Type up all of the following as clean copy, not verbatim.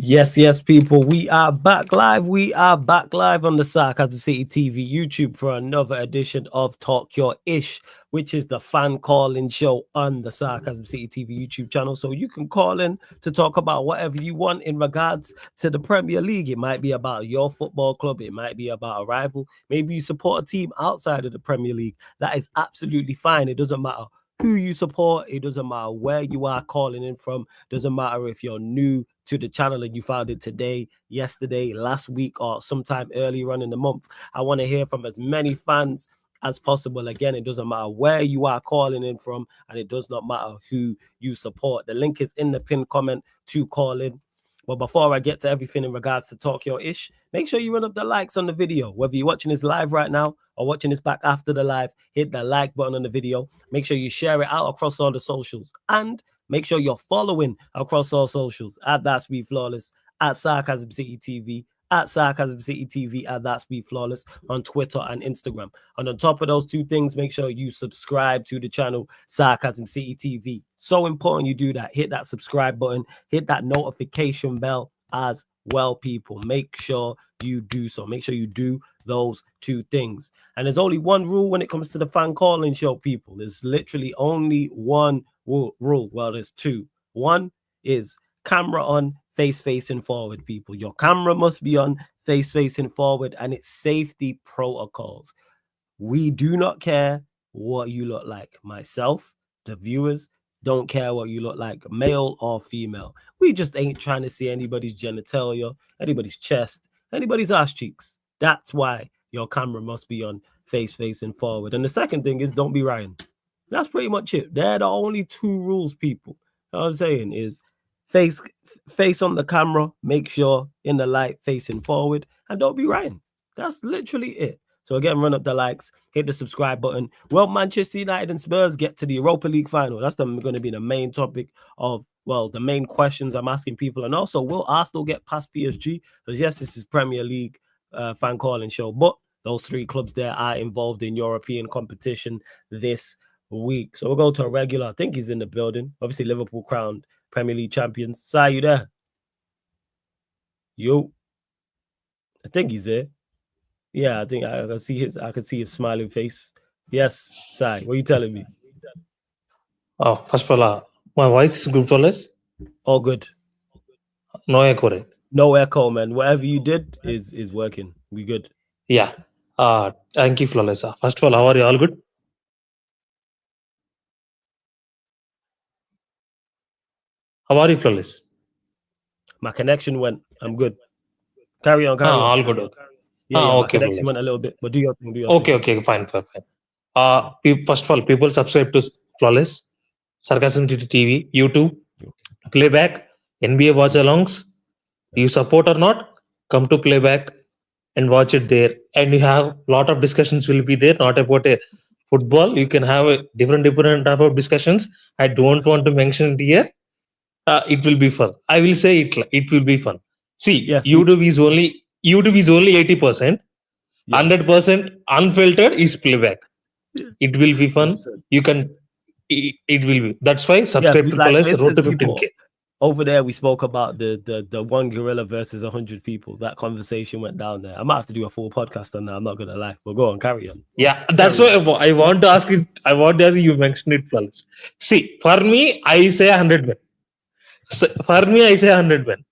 Yes, people. We are back live. We are back live on the Sarcasm City TV YouTube for another edition of Talk Your Ish, which is the fan calling show on the Sarcasm City TV YouTube channel. So you can call in to talk about whatever you want in regards to the Premier League. It might be about your football club, it might be about a rival. Maybe you support a team outside of the Premier League. That is absolutely fine. It doesn't matter who you support, it doesn't matter where you are calling in from, doesn't matter if you're new to the channel and you found it today, yesterday, last week, or sometime earlier on in the month. I want to hear from as many fans as possible. Again, it doesn't matter where you are calling in from, and it does not matter who you support. The link is in the pinned comment to call in. But before I get to everything in regards to Talk Your Ish, make sure you run up the likes on the video. Whether you're watching this live right now or watching this back after the live, hit the like button on the video. Make sure you share it out across all the socials. And make sure you're following across all socials at That's Be Flawless, at Sarcasm City TV, at Sarcasm City TV, at That's Be Flawless on Twitter and Instagram. And on top of those two things, make sure you subscribe to the channel Sarcasm City TV. So important you do that. Hit that subscribe button, hit that notification bell as well, people. Make sure you do so. Make sure you do those two things. And there's only one rule when it comes to the fan calling show, people. There's literally only one rule. Well, there's two. One is camera on, face facing forward, people. Your camera must be on, face facing forward, and it's safety protocols. We do not care what you look like. Myself, the viewers, don't care what you look like, male or female. We just ain't trying to see anybody's genitalia, anybody's chest, anybody's ass cheeks. That's why your camera must be on, face facing forward. And the second thing is don't be Ryan. That's pretty much it. They're the only two rules, people. You know what I'm saying is face on the camera, make sure in the light facing forward, and don't be Ryan. That's literally it. So again, run up the likes, hit the subscribe button. Will Manchester United and Spurs get to the Europa League final? That's going to be the main topic of, well, the main questions I'm asking people. And also, will Arsenal get past PSG? Because yes, this is Premier League fan calling show, but those three clubs there are involved in European competition this week. So we'll go to a regular. I think he's in the building. Obviously, Liverpool crowned Premier League champions. Sai, you there? Yo. I think he's there. Yeah, I think I can see his smiling face. Yes, Sai, what are you telling me? Oh, first of all, my voice is good, flawless. All good. No echo, right? No echo, man. Whatever you did is working. We good. Yeah. Thank you, flawless. First of all, how are you? All good? How are you, flawless? My connection went. I'm good. Carry on. All good. Yeah, okay, my connection went a little bit, but do your thing. Okay, fine. First of all, people subscribe to Flawless, Sarcasm TV, YouTube, Playback, NBA watch alongs. You support or not, come to Playback and watch it there. And you have a lot of discussions will be there, not about a football. You can have a different type of discussions. I don't want to mention it here. It will be fun. I will say it will be fun. See, yes, YouTube is only 80%. 100% unfiltered is Playback. It will be fun. You can. It will be. That's why subscribe to Flawless. Road to 15K. Over there, we spoke about the one gorilla versus 100 people. That conversation went down there. I might have to do a full podcast on that. I'm not gonna lie. But go on, carry on. Yeah, that's why I want to ask it. I want to ask you. Mentioned it, Flawless. See, for me, I say 100 men. For me, I say 100 men.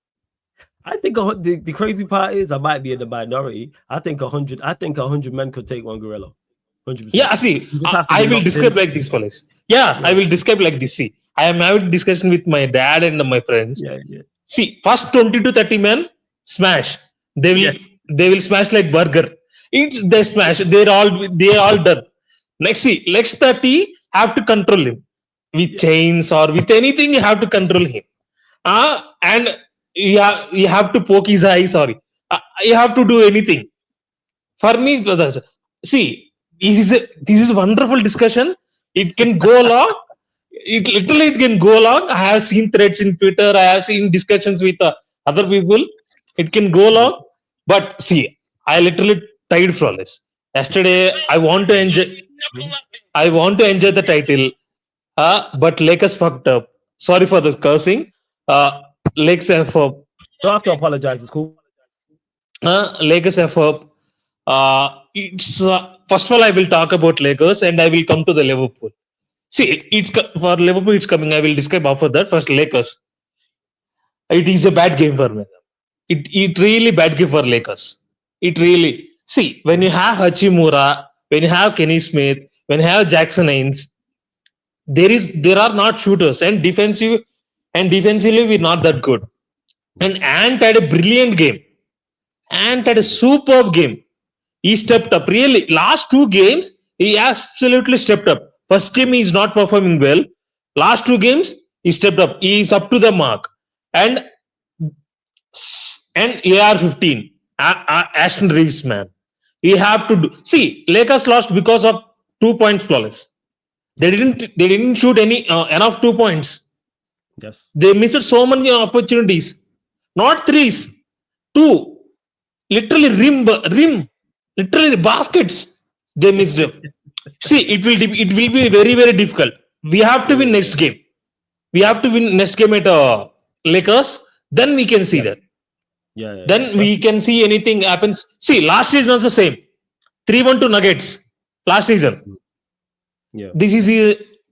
I think the crazy part is I might be in the minority. I think 100. I think 100 men could take one gorilla. 100%. Yeah, see, I will describe like this, fellas. Yeah, I will describe like this. See, I am having discussion with my dad and my friends. Yeah. See, first 20 to 30 men smash. They will smash like burger. They smash. They all done. Next 30 have to control him with chains or with anything. You have to control him. And you have to poke his eye. Sorry, you have to do anything. For me, see. This is a wonderful discussion. It can go long. It can go long. I have seen threads in Twitter. I have seen discussions with other people. It can go long. But see, I literally tried Flawless. Yesterday, I want to enjoy the title. But Lakers fucked up. Sorry for the cursing. Lakers have Don't have to apologize. It's cool. Lakers F up. It's first of all, I will talk about Lakers and I will come to the Liverpool. See, for Liverpool, it's coming. I will describe after that. First, Lakers. It is a bad game for me. It really bad game for Lakers. It really see when you have Hachimura, when you have Kenny Smith, when you have Jackson Haynes, there are not shooters and defensively we're not that good. And Ant had a brilliant game. Ant had a superb game. He stepped up. Really, last two games, he absolutely stepped up. First game, he's not performing well. Last two games, he stepped up. He is up to the mark. And AR-15, Ashton Reeves, man. We have to do. See, Lakers lost because of 2 points flawless. They didn't shoot any enough 2 points. Yes. They missed so many opportunities. Not threes, two. Literally literally baskets. They missed them. See, it will be very, very difficult. We have to win next game. We have to win next game at Lakers. Then we can see that. Then we can see anything happens. See, last season also same. 3-1 to Nuggets. Last season. Yeah. This is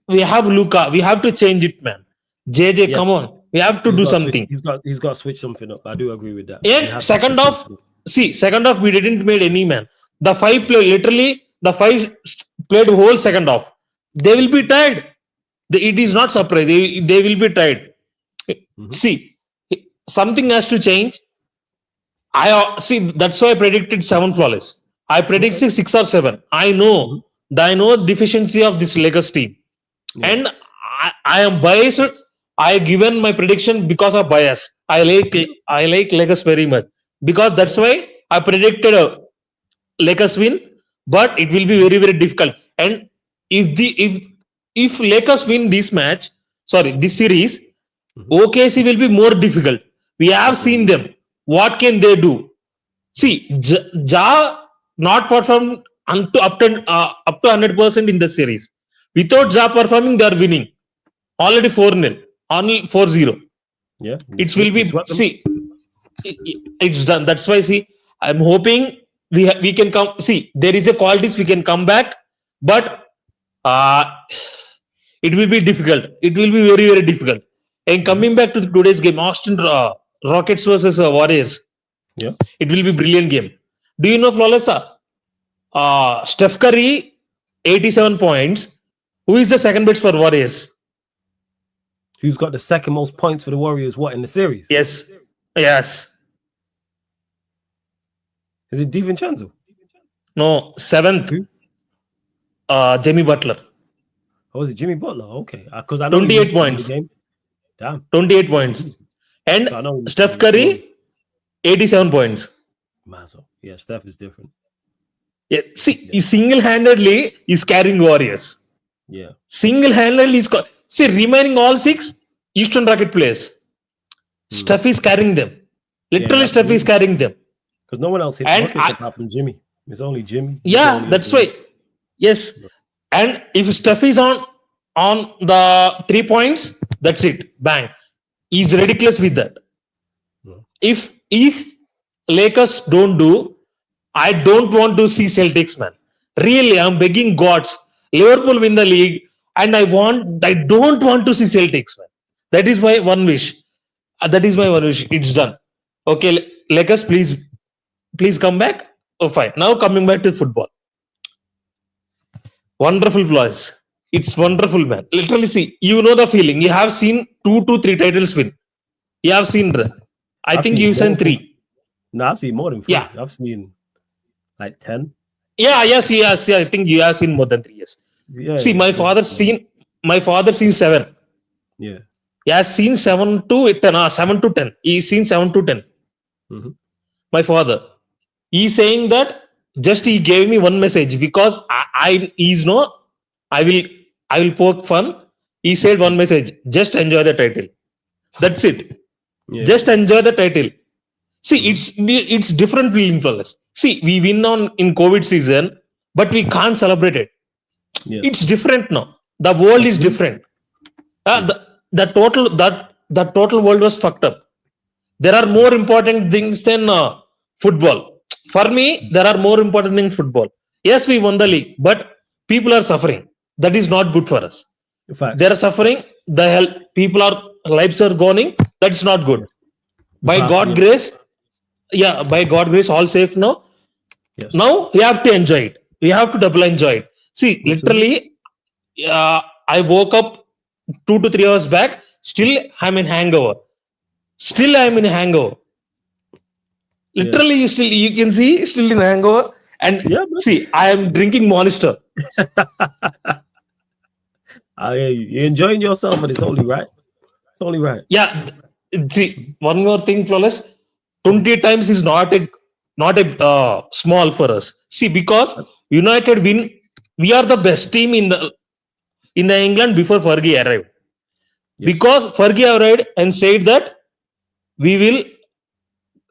we have Luka. We have to change it, man. JJ, come on. We have to do something. He's got to switch something up. I do agree with that. And second half, we didn't made any, man. The five played whole second half. They will be tired. It is not surprise. They will be tired. See, something has to change. That's why I predicted 7 flawless. I predicted 6 or 7. I know the deficiency of this Lakers team. And I am biased. I given my prediction because of bias. I like Lakers very much. Because that's why I predicted a Lakers win, but it will be very, very difficult. And if Lakers win this series, OKC will be more difficult. We have seen them. What can they do? See, Ja not performed up to 100% in the series. Without Ja performing, they are winning. Already 4-0, only 4-0. Yeah, it will be. See, it's done. That's why. See, I'm hoping we can come. See, there is a qualities we can come back, but it will be difficult. It will be very, very difficult. And coming back to today's game, Austin Rockets versus Warriors. Yeah, it will be brilliant game. Do you know flawless? Steph Curry, 87 points. Who is the second best for Warriors? Who's got the second most points for the Warriors? What in the series? Yes. Is it DiVincenzo? No, 7th. Jimmy Butler. Oh, is it Jimmy Butler? Okay, because I know 28 points. Damn, 28 points. And Steph Curry, 87 points. Massive. Yeah, Steph is different. Yeah, see, he single-handedly is carrying Warriors. Yeah, single-handedly is. See, remaining all 6 Eastern Rocket players. Steph is carrying them. Literally, Steph is carrying them. Because no one else hits buckets apart from Jimmy. It's only Jimmy. Yeah, that's why. Yes. And if Steph is on the 3 points, that's it. Bang. He's ridiculous with that. If Lakers don't do, I don't want to see Celtics, man. Really, I'm begging gods. Liverpool win the league, and I don't want to see Celtics, man. That is my one wish. It's done. Okay, Lakers, please come back. Oh, fine. Now coming back to football. Wonderful flaws. It's wonderful, man. Literally, see, you know the feeling. You have seen 2 to 3 titles win. You have seen that. I think you've seen 3. No, I've seen more than 3. Yeah. I've seen like 10. Yeah, yes. I think you have seen more than 3 years. Yeah. See, my father seen 7. Yeah. He has seen 7 to 10. 7 to 10. He's seen 7 to 10. My father. He's saying that just he gave me one message because I will poke fun. He said one message. Just enjoy the title. That's it. Yeah. Just enjoy the title. See, it's different feeling for us. See, we win in COVID season, but we can't celebrate it. Yes. It's different now. The world is different. The total world was fucked up. There are more important things than football. For me, there are more important things football. Yes, we won the league, but people are suffering. That is not good for us. They Facts. are suffering. The hell, people are lives are going. That's not good. Yes. We By can't. God Yeah. grace, yeah, by God grace, all safe now. Yes. Now we have to enjoy it. We have to double enjoy it. See, Absolutely. literally, I woke up 2 to 3 hours back. Still, I'm in hangover. Still, I'm in hangover. Yeah. Literally, you can see still in hangover. And Yeah, see, I am drinking Monster. man. You're enjoying yourself, and it's only right. It's only right. Yeah, see, one more thing, flawless. 20 times is not a small for us. See, because United win, we are the best team in the England before Fergie arrived. Yes. Because Fergie arrived and said that we will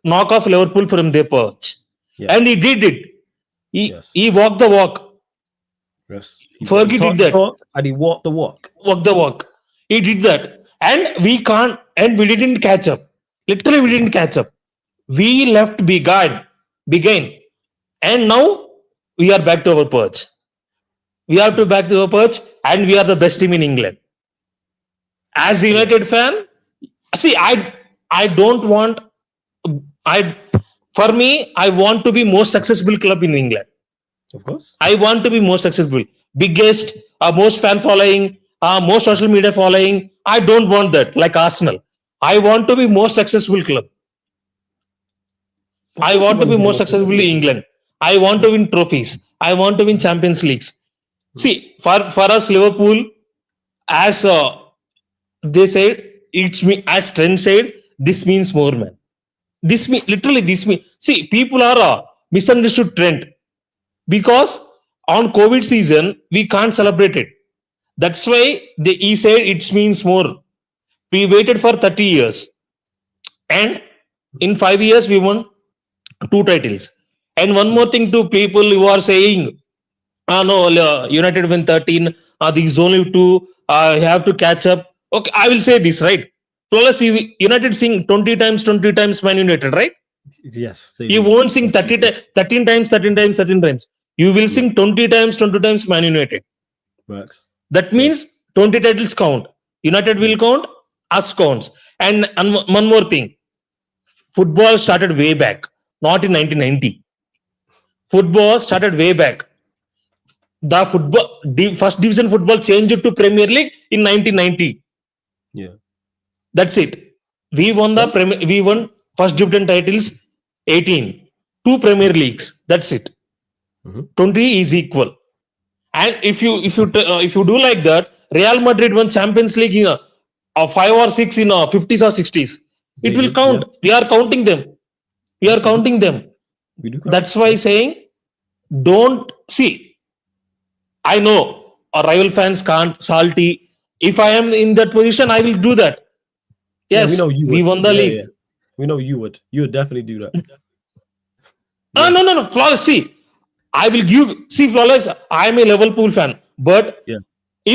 knock off Liverpool from their perch, and Yes. he did it. Yes. He walked the walk. Yes. He Fergie did talked the that. talk and he walked the walk. Walk the walk. He did that, and we can't, and we didn't catch up. Literally, we didn't catch up. We left behind, and now we are back to our perch. We are to back to our perch, and we are the best team in England. As a Yeah. United fan, see, I don't want I for me, I want to be most successful club in England. Of course. I want to be most successful, biggest, most fan following, most social media following. I don't want that like Arsenal. I want to be most successful club. Of I course, you want to want be to be more more successful in successful. England. I want to win trophies. I want to win Champions Leagues. Mhm. See, for us, Liverpool, as they said, it's me. As Trent said, this means more, man. This mean literally. This mean. See, people are misunderstood Trent because on COVID season we can't celebrate it. That's why he said it means more. We waited for 30 years, and in 5 years we won two titles. And one more thing to people who are saying, no, United win 13, these only two, you have to catch up. Okay, I will say this, right? Plus, United sing 20 times Man United, right? Yes, they You do. won't sing Yes, they 30 do. 13 times, 13 times, 13 times. You will Mm. sing 20 times Man United. Works. That Yes. means 20 titles count. United Mm. will count, us counts. And one more thing, football started way back, not in 1990. Football started way back. The first division football changed to Premier League in 1990. Yeah. That's it. We won the Facts. we won first division titles 18, two Premier Leagues. That's it. Mhm. 20 is equal. And if you do like that, Real Madrid won Champions League in 5 or 6 in 50s or 60s. It They will did. count. Yes. We are counting them. We Yeah, are we do. counting them. We do count. That's why Yeah. saying don't see. I know our rival fans can't salty. If I am in that position, I will do that. Yeah, we Yes, know you we would. won the Yeah, yeah. league. We know you would. You would definitely do that. No, Yes. no, no. Flawless. See, I will give. See, flawless. I am a Liverpool fan, but Yeah.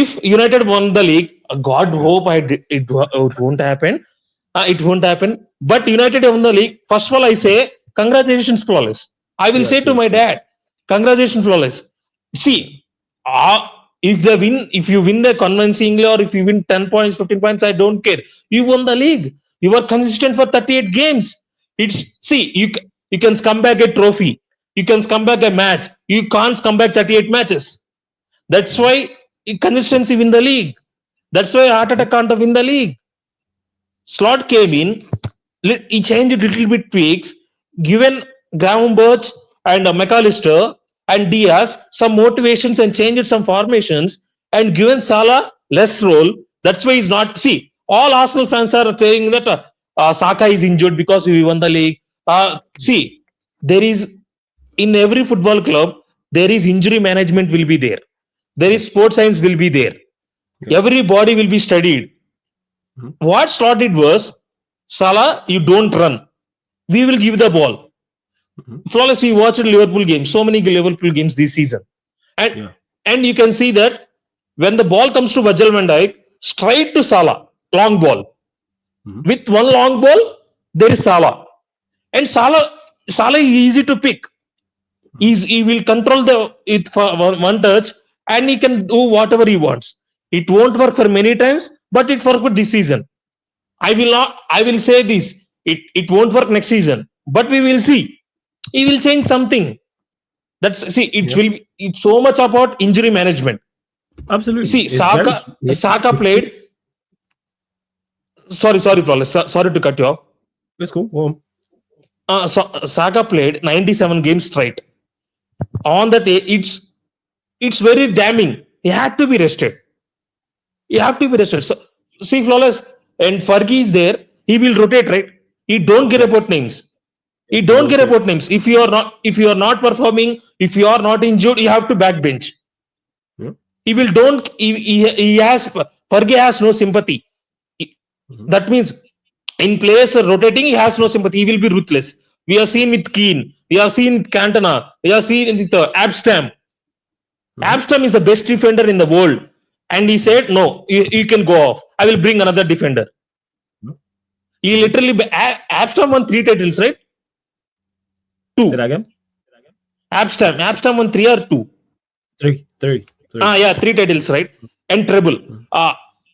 if United won the league, God Yeah. hope it won't happen. It won't happen. But United won the league. First of all, I say congratulations, flawless. I will Yeah. say to Same. my Same. dad, congratulations, flawless. See, if you win the convincingly, or if you win 10 points, 15 points, I don't care. You won the league. You were consistent for 38 games. It's see you can come back a trophy. You can come back a match. You can't come back 38 matches. That's Mhm. why consistency win the league. That's why Heart Mhm. Attack can't win the league. Slot came in, he changed a little bit tweaks, given Graham Birch and McAllister and Diaz some motivations and changed some formations and given Salah less role. That's why he's not. See, all Arsenal fans are saying that Saka is injured because we won the league. See, there is in every football club, there is injury management will be there. There is Yes. sports science will be there. Yeah. Every body will be studied. Mhm. What Slot did was, Salah, you don't run. We will give the ball. Mhm. Flawless, we watched Liverpool games, so many Liverpool games this season. And Yeah. and you can see that when the ball comes to Virgil van Dijk, straight to Salah, long ball. Mhm. With one long ball, there is Salah, and Salah is easy to pick. He will control the it for one touch, and he can do whatever he wants. It won't work for many times, but it worked this season. I will not. I will say this. It won't work next season, but we will see. He will change something. That's see. It Yep. will. It's so much about injury management. Absolutely. See, It's very Saka it's, played. Sorry, Flawless. Sorry to cut you off. it's cool. Go on. Saka played 97 games straight. On that, it's very damning. He had to be rested. You have to be rested. So, see, Flawless and Fergie is there. He will rotate, right? He don't care about names. He Yes, don't care rotates. about names. If you are not performing, if you are not injured, you have to backbench. Yeah. He will don't. He has Fergie has no sympathy. That means in players rotating, he has no sympathy. He will be ruthless. We have seen with Keane. We have seen with Cantona. We have seen with Abstam. Abstam is the best defender in the world. And he said, no, you can go off. I will bring another defender. He literally, Abstam won 3 titles, right? 2. Say that again. Abstam won 3 or 2. 3. Yeah, 3 titles, right? And treble.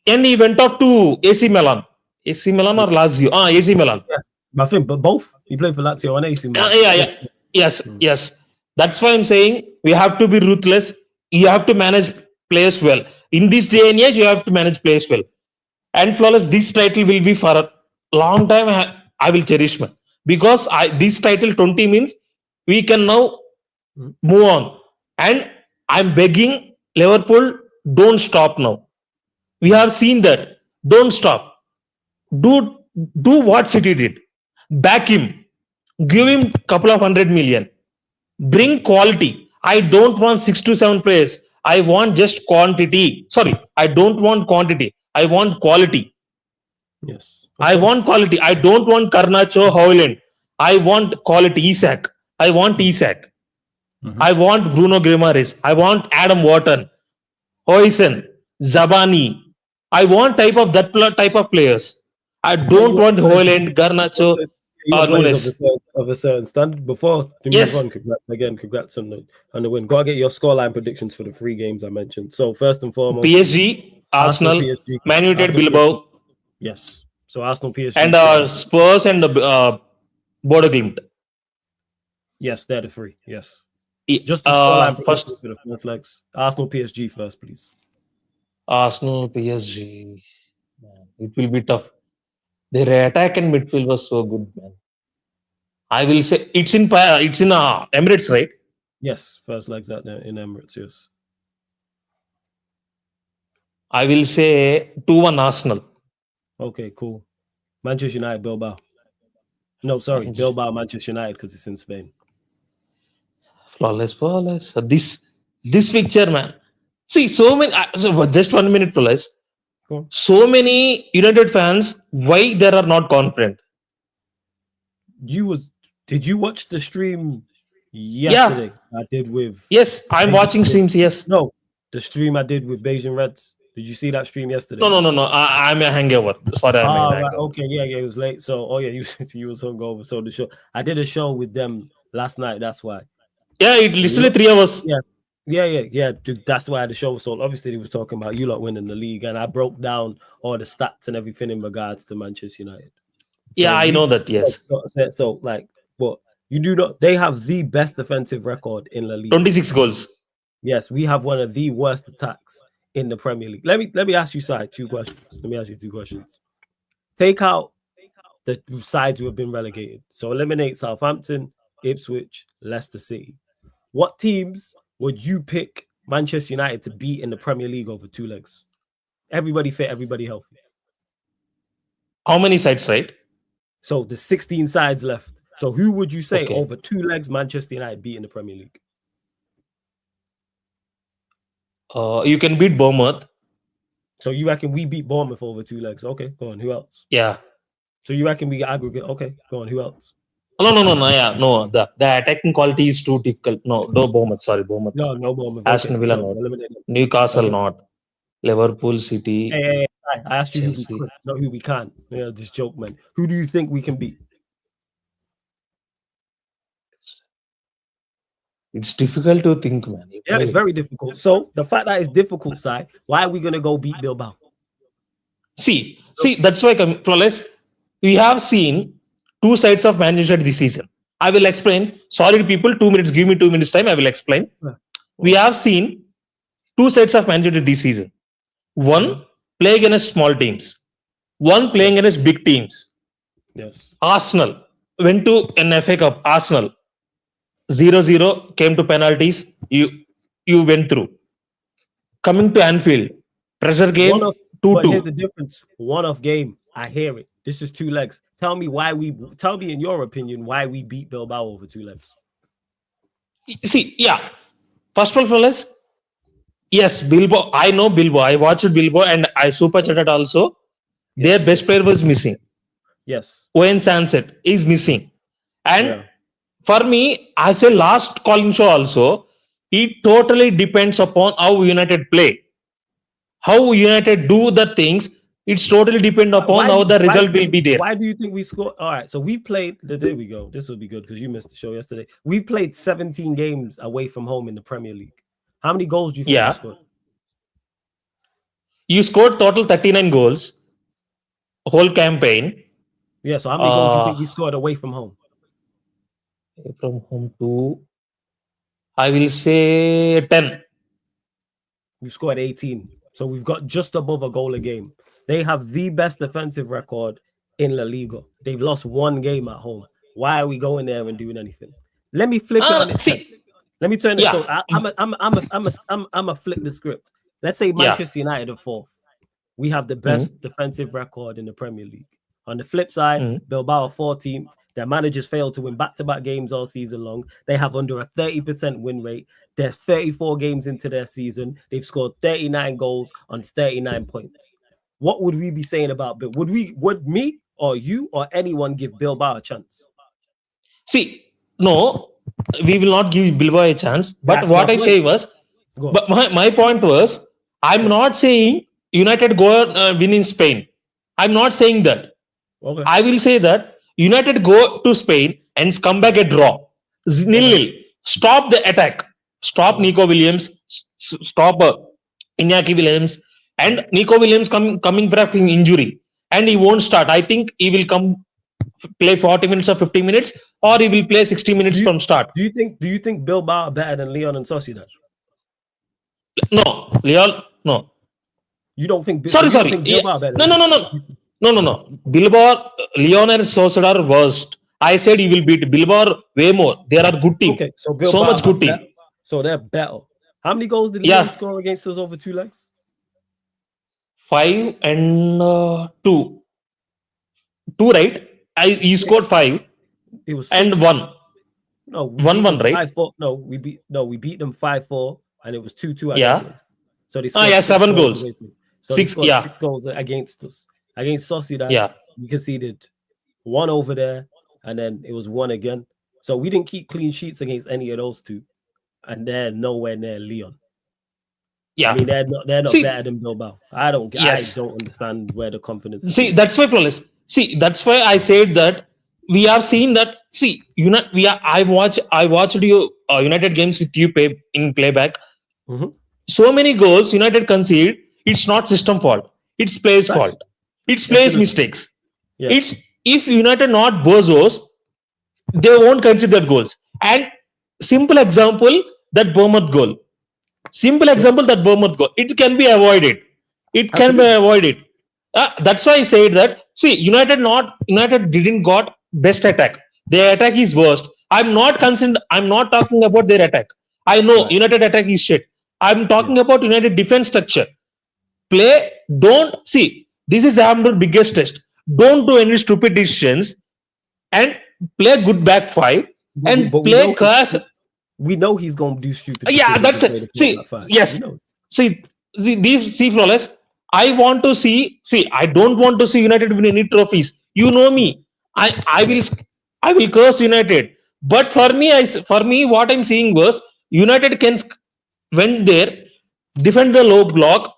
And he went off to AC Milan. AC Milan or Lazio? AC Milan. Yeah. I think, but both. He played for Lazio and AC Milan. Yeah. Yes. That's why I'm saying we have to be ruthless. You have to manage players well. In this day and age, you have to manage players well. And Flawless, this title will be for a long time. I will cherish man. Because this title 20 means we can now move on. And I'm begging Liverpool, don't stop now. We have seen that. Don't stop. Do what City did. Back him. Give him a couple of 100 million. Bring quality. I don't want 6 to 7 players. I want just quantity. Sorry, I don't want quantity. I want quality. Yes. I want quality. I don't want Garnacho, Haaland. I want quality. Isak. I want Isak. I want Bruno Guimaraes. I want Adam Wharton, Hoyson, Zabani. I want that type of players. I don't want Haaland, Garnacho, Nunes. Of a certain standard. Before we move on, congrats on the win. Gotta get your scoreline predictions for the 3 games I mentioned. So first and foremost, PSG, Arsenal, PSG, Man United, Bilbao. Yes. So Arsenal, PSG, and Spurs and the Bodo Glimt. Yes, they're the 3. Yes. Just the scoreline predictions for the first legs. Arsenal, PSG first, please. Arsenal, PSG. Man, it will be tough. Their attack and midfield was so good, man. I will say it's in Emirates, right? Yes, first legs out there in Emirates. Yes. I will say 2-1 Arsenal. Okay, cool. Manchester United, Bilbao. No, sorry, Bilbao, Manchester United, because it's in Spain. Flawless. This picture, man. See, so many. So just 1 minute, Flawless. Cool. So many United fans. Why they are not confident? Did you watch the stream yesterday? I did with. Yes, I'm watching streams. Yes. No, the stream I did with Beijing Reds. Did you see that stream yesterday? No. I'm a hangover. Sorry, right. Okay, yeah, it was late. So, you was hungover. So the show, I did a show with them last night. That's why. Yeah, it literally 3 hours. Yeah. Dude, that's why the show was so. Obviously, he was talking about you lot winning the league, and I broke down all the stats and everything in regards to Manchester United. Yeah, I know that. Yes. So but you do not. They have the best defensive record in La Liga. 26 goals. Yes, we have one of the worst attacks in the Premier League. Let me ask you, Si, 2 questions. Let me ask you 2 questions. Take out the sides who have been relegated. So eliminate Southampton, Ipswich, Leicester City. What teams would you pick Manchester United to beat in the Premier League over 2 legs? Everybody fit, everybody healthy. How many sides, right? So the 16 sides left. So who would you say over 2 legs Manchester United beat in the Premier League? You can beat Bournemouth. So you reckon we beat Bournemouth over 2 legs? Okay, go on. Who else? Yeah. So you reckon we aggregate? Okay, go on. Who else? No. Yeah, no. The attacking quality is too difficult. No Bournemouth. Sorry, Bournemouth. No Bournemouth. Aston Villa not. Newcastle not. Liverpool, City. Hey, I asked you who we could, not who we can't. Yeah, this joke, man. Who do you think we can beat? It's difficult to think, man. Yeah, it's very difficult. So the fact that it's difficult, side, why are we gonna go beat Bilbao? See, that's why, Flawless, we have seen two sides of Manchester this season. I will explain. Sorry, people, 2 minutes. Give me 2 minutes time. I will explain. Yeah. We have seen two sides of Manchester this season. One playing against small teams. One playing against big teams. Yes. Arsenal went to an FA Cup. Arsenal 0-0 came to penalties. You went through. Coming to Anfield, pressure game But here's 2-2. the difference. One off game. I hear it. This is two legs. Tell me in your opinion why we beat Bilbao over two legs. See, yeah. First of all, fellas, yes, Bilbao. I know Bilbao. I watched Bilbao and I super chatted also. Their best player was missing. Yes. Owen Sunset is missing. And Yeah. for me, as a last calling show also, it totally depends upon how United play. How United do the things, it's totally depend upon how the result will be there. Why do you think we scored? All right, so we played. There we go. This will be good because you missed the show yesterday. We played 17 games away from home in the Premier League. How many goals do you think we Yeah. scored? You scored total 39 goals, whole campaign. Yeah, so how many goals do you think we scored away from home? From home to, I will say 10. We scored 18. So we've got just above a goal a game. They have the best defensive record in La Liga. They've lost one game at home. Why are we going there and doing anything? Let me flip it on its head. Let me turn it. Yeah. So I'm a flip the script. Let's say Manchester United are fourth. We have the best defensive record in the Premier League. On the flip side, Bilbao are 14th. Their managers failed to win back-to-back games all season long. They have under a 30% win rate. They're 34 games into their season. They've scored 39 goals on 39 points. What would we be saying about Bill? Would me or you or anyone give Bilbao a chance? See, no, we will not give Bilbao a chance. But that's what I say was, but my point was, I'm not saying United go win in Spain. I'm not saying that. Okay. I will say that United go to Spain and come back a draw. Nil-nil. Stop the attack. Stop Nico Williams. Stop Iñaki Williams. And Nico Williams coming back from injury. And he won't start. I think he will come play 40 minutes or 50 minutes, or he will play 60 minutes from start. Do you think Bilbao are better than Leon and Sociedad? No. Leon, no. You don't think Sorry. Bilbao are better? No. Bilbao, Leon and Sociedad are worst. I said you will beat Bilbao way more. They are good team. Okay, so Bilbao so much good team. So they're better. How many goals did Leon score against us over two legs? 5 and 2. 2, right? He scored 5. It was 6. And 1. No, 1-1, right? 5-4. No, we beat them 5-4, and it was 2-2. So they scored 7 goals. So 6 goals against us. Against Sociedad, we conceded 1 over there, and then it was 1 again. So we didn't keep clean sheets against any of those two, and they're nowhere near Leon. Yeah, I mean they're not better than Bilbao. I don't understand where the confidence is. See, that's why, Flawless. See, that's why I said that we have seen that. See, I watched you United games with you in playback. Mm-hmm. So many goals United concede. It's not system fault. It's players' fault. It's players' mistakes. Yes. It's if United not bozos, they won't consider goals. And simple example, that Bournemouth goal. It can be avoided. That's why I said that. See, United didn't got best attack. Their attack is worst. I'm not talking about their attack. I know United attack is shit. I'm talking about United defense structure. Play. Don't see. This is our biggest test. Don't do any stupid decisions, and play good back five and play class. We know he's going to do stupid. Yeah, that's it. See, yes. See, Flawless. I want to see. See, I don't want to see United win any trophies. You know me. I will curse United. But for me, what I'm seeing was United can went there, defend the low block,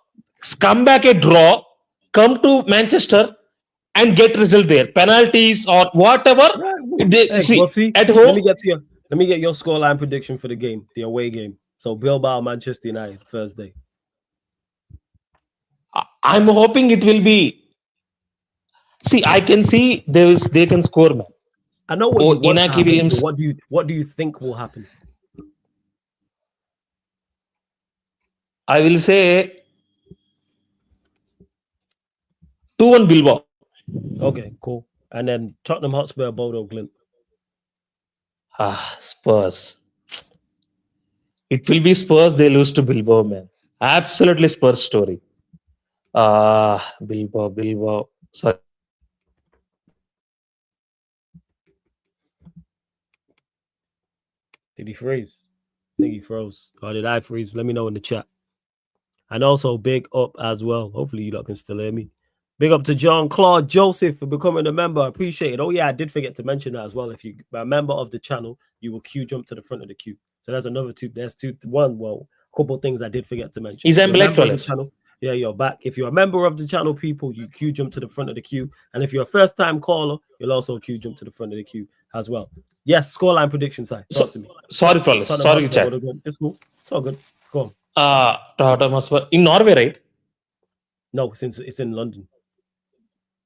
come back a draw, come to Manchester and get result there. Penalties or whatever. At home. Let me get your scoreline prediction for the game, the away game. So Bilbao, Manchester United, Thursday. I'm hoping it will be. See, I can see they can score, man. I know what Oh, you want to Inaki happen, but Williams. what do you think will happen? I will say 2-1 Bilbao. Okay, cool. And then Tottenham Hotspur, Bodo Glint. Spurs. It will be Spurs. They lose to Bilbao, man. Absolutely Spurs story. Bilbao. Sorry. Did he freeze? I think he froze. Or did I freeze? Let me know in the chat. And also big up as well. Hopefully you lot can still hear me. Big up to John Claude Joseph for becoming a member. I appreciate it. Oh yeah, I did forget to mention that as well. If you are a member of the channel, you will queue jump to the front of the queue. So there's another two. There's one. Well, a couple of things I did forget to mention. Is If I'm you're a black member of the fellas. channel, yeah, you're back. If you're a member of the channel, people, you queue jump to the front of the queue. And if you're a first time caller, you'll also queue jump to the front of the queue as well. Yes, scoreline prediction side. Talk to me. Sorry, fellas. Tottenham Sorry, Hotspur, chat. it's cool. It's all good. Go on. Tottenham Hotspur in Norway, right? No, since it's in London.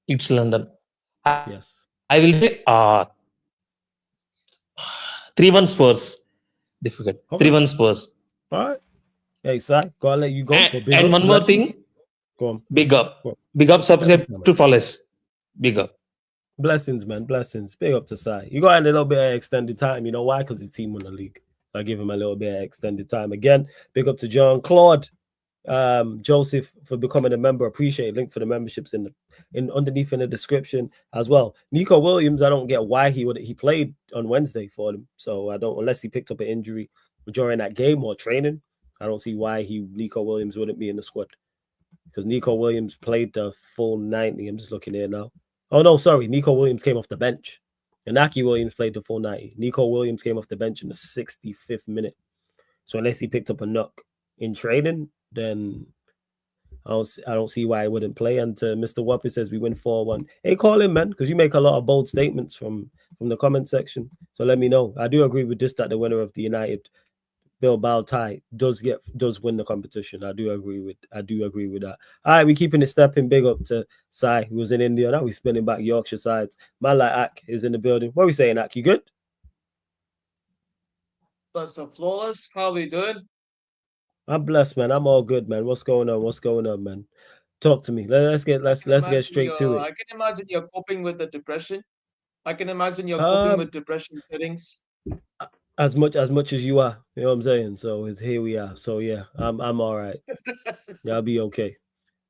It's London. Yes. I will say 3-1 Spurs. Difficult. Okay. 3-1 Spurs. All right. Hey, Si, gotta let you go. And one more thing. Go on. Big up. Go on. Big up, subscribe to Follows. Big up. Blessings, man. Blessings. Big up to Si. You got a little bit of extended time. You know why? Because his team won the league. I give him a little bit of extended time. Again, big up to John Claude Joseph for becoming a member. Appreciate it. Link for the memberships in underneath in the description as well. Nico Williams, I don't get why he played on Wednesday for them. So I don't, unless he picked up an injury during that game or training, I don't see why Nico Williams wouldn't be in the squad. Because Nico Williams played the full 90. I'm just looking here now. Oh no, sorry. Nico Williams came off the bench. Inaki Williams played the full 90. Nico Williams came off the bench in the 65th minute. So unless he picked up a knock in training, then I don't see why I wouldn't play. And Mr. Whopper says we win 4-1. Hey, call him, man, because you make a lot of bold statements from the comment section. So let me know. I do agree with this, that the winner of the United Bilbao tie does win the competition. I do agree with that. All right, we keeping it stepping. Big up to Sai, who was in India. Now we spinning back Yorkshire sides. Man like Ak is in the building. What are we saying, Ak? You good? That's a flawless. How we doing? I'm blessed, man. I'm all good, man. What's going on, man? Talk to me. Let's get straight to it. I can imagine you're coping with the depression. I can imagine you're coping with depression settings. As much as you are, you know what I'm saying? So it's here we are. So yeah, I'm all right. Yeah, I'll be okay.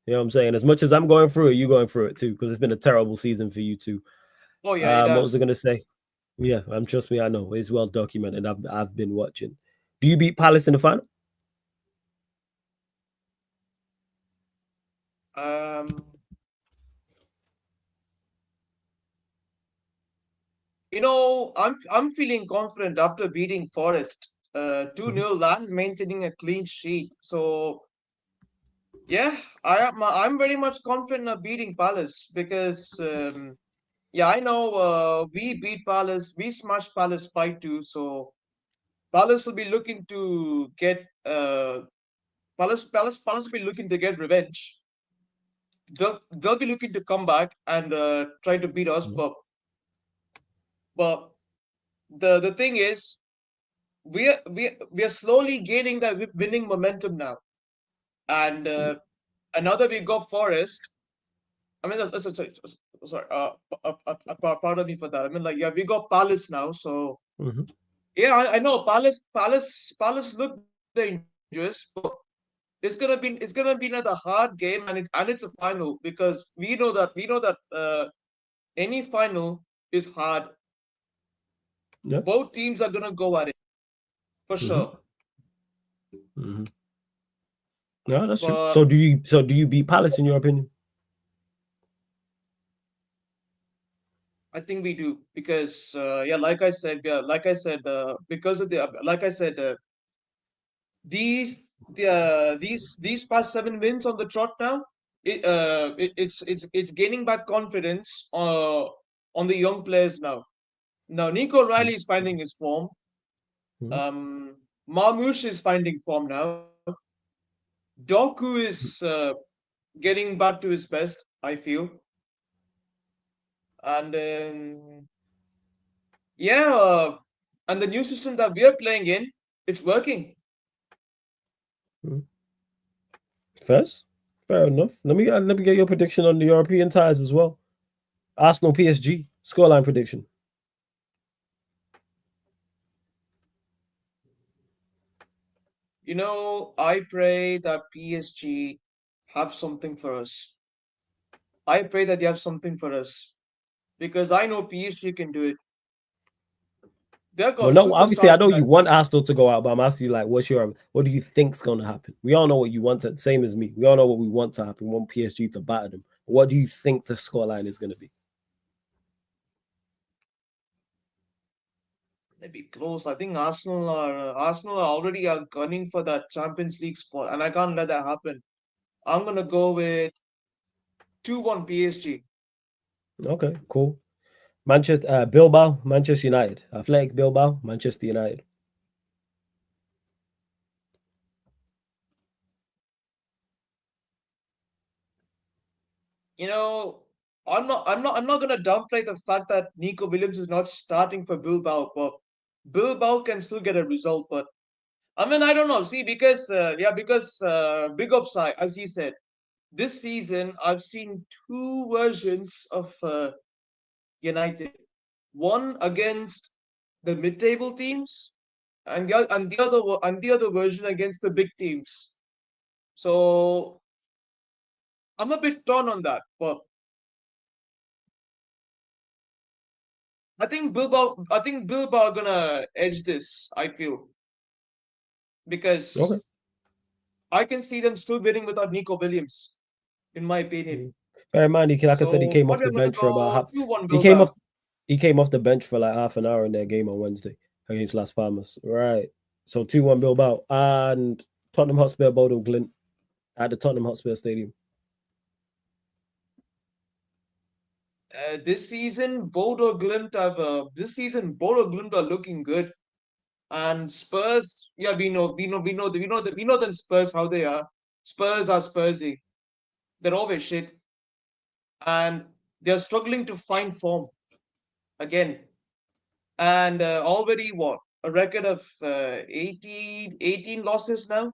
You know what I'm saying? As much as I'm going through it, you're going through it too, because it's been a terrible season for you too. Oh yeah. What was I gonna say? Yeah, trust me, I know. It's well documented. I've been watching. Do you beat Palace in the final? You know, I'm feeling confident after beating Forest 2-0 and maintaining a clean sheet. So yeah, I'm very much confident of beating Palace because yeah, I know we beat Palace, we smashed Palace 5-2. So Palace will be looking to get Palace will be looking to get revenge. They'll be looking to come back and try to beat us, but the thing is, we are slowly gaining that winning momentum now, and now that we got Forest, I mean, sorry, pardon me for that. I mean, like, yeah, we got Palace now, so yeah, I know Palace look dangerous, but it's gonna be another hard game, and it's a final, because we know that any final is hard. Yeah. Both teams are gonna go at it for sure. No, that's true. So do you beat Palace in your opinion? I think we do, because yeah, like I said, because of these past 7 wins on the trot now, it's gaining back confidence on the young players now. Now Nico Riley is finding his form. Mhm. Marmoush is finding form now. Doku is getting back to his best, I feel. And yeah, and the new system that we are playing in, it's working. Mhm. First, fair enough. Let me get your prediction on the European ties as well. Arsenal PSG scoreline prediction. I pray that PSG have something for us. I pray that they have something for us because I know PSG can do it. They've got Well, no, obviously I superstars know in you that want team. Arsenal to go out, but I'm asking you like, what do you think's going to happen? We all know what you want to, same as me. We all know what we want to happen. We want PSG to batter them. What do you think the scoreline is going to be? Maybe close. I think Arsenal are already gunning for that Champions League spot, and I can't let that happen. I'm gonna go with 2-1 PSG. Okay, cool. Manchester, Bilbao, Manchester United. Athletic Bilbao, Manchester United. You know, I'm not gonna downplay the fact that Nico Williams is not starting for Bilbao, but Bilbao can still get a result. But I mean, I don't know. See, because big upside, as you said, this season I've seen two versions of United. One against the mid-table teams, and the other version against the big teams. So I'm a bit torn on that, but I think Bilbao are gonna edge this. I feel because Okay. I can see them still winning without Nico Williams, in my opinion. Mhm. Bear in mind, like I said, he So came off probably the I'm gonna bench for about go half. 2-1 He came Bilbao. off. He came off the bench for like half an hour in their game on Wednesday against Las Palmas. Right. So 2-1 Bilbao and Tottenham Hotspur Bodo Glint at the Tottenham Hotspur Stadium. Bodo Glimt are looking good, and Spurs. Yeah, we know them Spurs how they are. Spurs are Spursy. They're always shit, and they're struggling to find form again. And already what, a record of 18 losses now.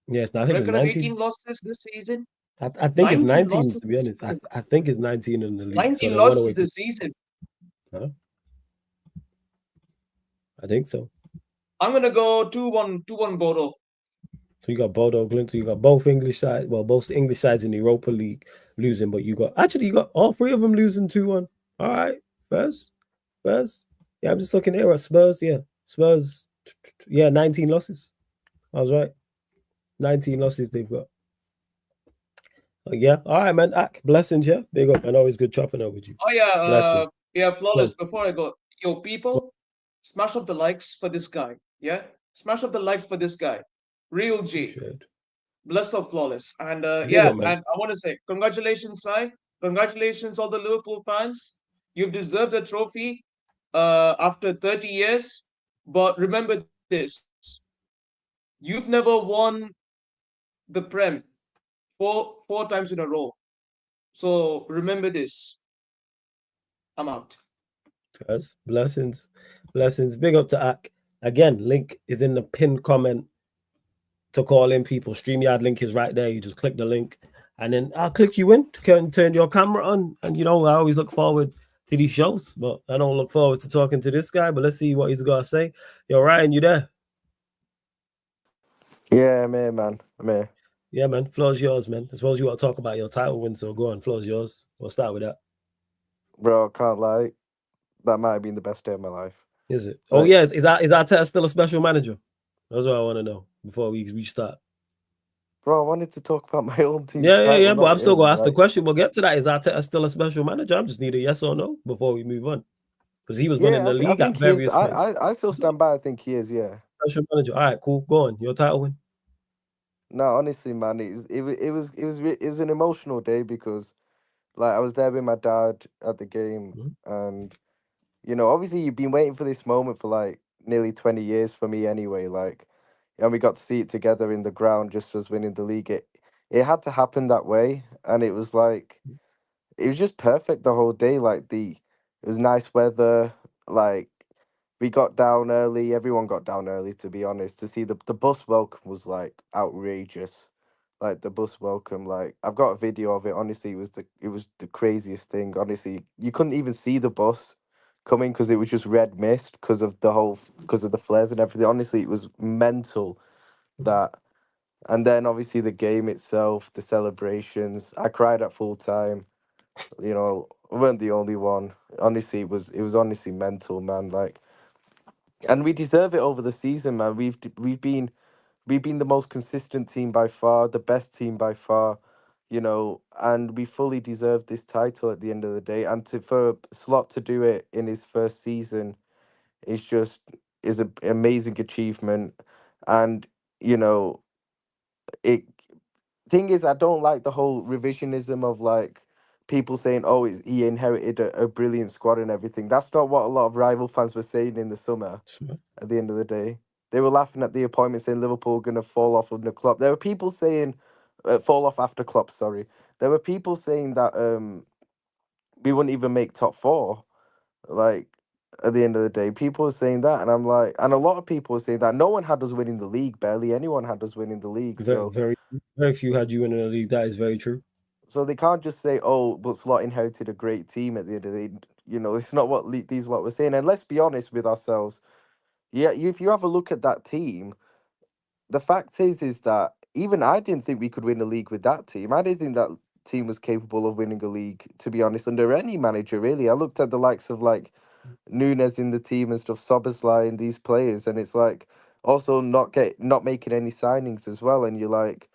Yes, no, I think it's Record of 18 19. losses this season. I think it's 19 19 losses to be this honest. I, season. I think it's 19 in the league. So 19 they won losses away. this season. Huh? I think so. I'm gonna go 2-1 Bodo. So you got Bodo Glint. So you got both English sides. Well, both English sides in the Europa League losing, but you got all three of them losing 2-1. All right, Spurs. Yeah, I'm just looking here at Spurs. Yeah, Spurs. Yeah, 19 losses. I was right. 19 losses they've got. Yeah. All right, man. Ak, blessings. Yeah, big up. I know it's good chopping up with you. Oh yeah, Blessings. Go Flawless. on. Before I go, yo, Go people, smash up the likes for this guy. Yeah, smash up the likes for this guy. Real on. G. Appreciate it. Bless up, Flawless. And Big yeah, up, man. and I want to say congratulations, Si. Congratulations, all the Liverpool fans. You've deserved a trophy after 30 years. But remember this: you've never won the Prem four times in a row. So remember this. I'm out. First, blessings. Big up to Ak. Again, link is in the pinned comment to call in people. StreamYard link is right there. You just click the link and then I'll click you in to turn your camera on. And I always look forward to these shows, but I don't look forward to talking to this guy. But let's see what he's got to say. Yo, Ryan, you there? Yeah, I'm here, man. I'm here. Yeah, man. Floor's yours, man. I suppose you want to talk about your title win, so go on. Floor's yours. We'll start with that. Bro, I can't lie. That might have been the best day of my life. Is it? Oh, Like, yes. Is Arteta still a special manager? That's what I want to know before we start. bro, I wanted to talk about my own team's Yeah. title, But not I'm still him. gonna ask the Like, question. We'll get to that. Is Arteta still a special manager? I just need a yes or no before we move on. Because he was winning yeah, the I league at think he is. various points. I still stand by. I think he is. Yeah. Special manager. All right, cool. Go on. Your title win. No, honestly, man, it was an emotional day because, like, I was there with my dad at the game, Mhm. and obviously you've been waiting for this moment for like nearly 20 years for me anyway. Like, and we got to see it together in the ground, just as winning the league. It had to happen that way, and it was like it was just perfect the whole day. Like it was nice weather. Like we got down early. Everyone got down early, to be honest. To see the bus welcome was like outrageous. Like the bus welcome, like I've got a video of it. Honestly, it was the craziest thing. Honestly, you couldn't even see the bus coming because it was just red mist because of the flares and everything. Honestly, it was mental that. And then obviously the game itself, the celebrations. I cried at full time. I weren't the only one. Honestly, it was honestly mental, man. Like, and we deserve it over the season, man. We've been the most consistent team by far, the best team by far, and we fully deserve this title at the end of the day. And for Slot to do it in his first season is just is an amazing achievement. And you know, it thing is, I don't like the whole revisionism of like people saying, "Oh, he inherited a brilliant squad and everything." That's not what a lot of rival fans were saying in the summer. At the end of the day, they were laughing at the appointment, saying Liverpool going to fall off under Klopp. There were people saying fall off after Klopp. Sorry, there were people saying that we wouldn't even make top four. Like at the end of the day, people were saying that, and I'm like, and a lot of people were saying that no one had us winning the league. Barely anyone had us winning the league. Very, So very, very few had you in the league. That is very true. they can't just say, "Oh, but Slot inherited a great team." At the end of the day, it's not what these lot were saying. And let's be honest with ourselves. Yeah, if you have a look at that team, the fact is that even I didn't think we could win a league with that team. I didn't think that team was capable of winning a league, to be honest, under any manager, really. I looked at the likes of like Nunes in the team and stuff, Soboslai and these players, and it's like also not making any signings as well. And you're like,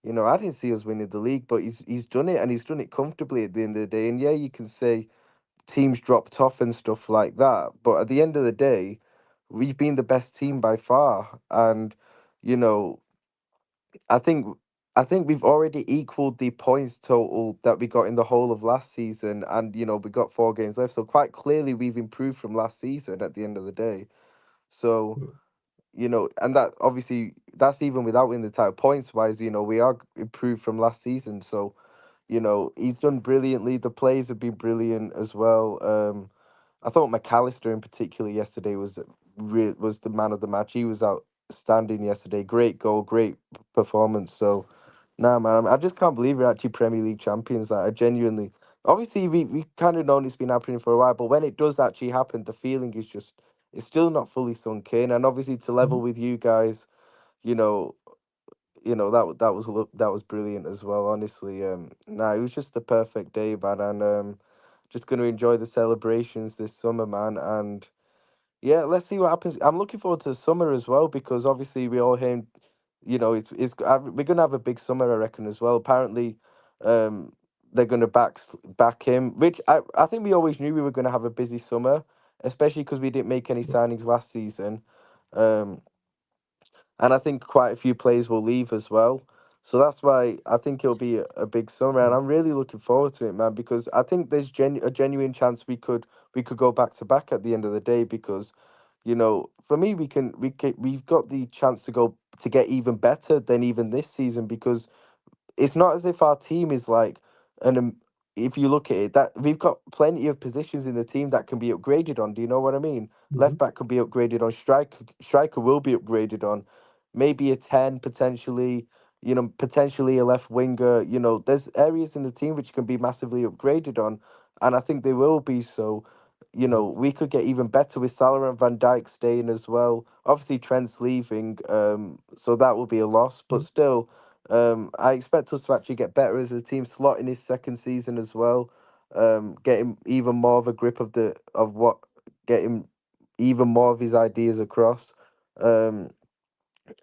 I didn't see us winning the league, but he's done it, and he's done it comfortably at the end of the day. And yeah, you can say teams dropped off and stuff like that, but at the end of the day, we've been the best team by far. And you know, I think I think we've already equaled the points total that we got in the whole of last season, and we got 4 games left. So quite clearly, we've improved from last season. At the end of the day, so and that obviously that's even without winning the title. Points wise, we are improved from last season. So he's done brilliantly. The players have been brilliant as well. I thought McAllister in particular yesterday was the man of the match. He was outstanding yesterday. Great goal, great performance. So, nah, man, I just can't believe we're actually Premier League champions. Like, I genuinely, obviously, we kind of known it's been happening for a while, but when it does actually happen, the feeling is just it's still not fully sunk in. And obviously, to level with you guys, you know, that was brilliant as well. Honestly, nah, it was just the perfect day, man, and just gonna enjoy the celebrations this summer, man, and yeah, let's see what happens. I'm looking forward to the summer as well because obviously we all hear, we're gonna have a big summer, I reckon, as well. Apparently, um, they're gonna back him, which I think we always knew we were gonna have a busy summer, especially because we didn't make any signings last season. Um, and I think quite a few players will leave as well. So that's why I think it'll be a big summer, and I'm really looking forward to it, man. Because I think there's a genuine chance we could go back to back at the end of the day. Because, for me, we've got the chance to go to get even better than even this season. Because it's not as if our team is like an if you look at it, that we've got plenty of positions in the team that can be upgraded on. Do you know what I mean? Left back could be upgraded on. Striker will be upgraded on. Maybe a 10 potentially. Potentially a left winger. There's areas in the team which can be massively upgraded on, and I think they will be. So, we could get even better with Salah and Van Dijk staying as well. Obviously, Trent's leaving, so that will be a loss. But still, I expect us to actually get better as a team. Slot in his second season as well, getting even more of a grip getting even more of his ideas across, um,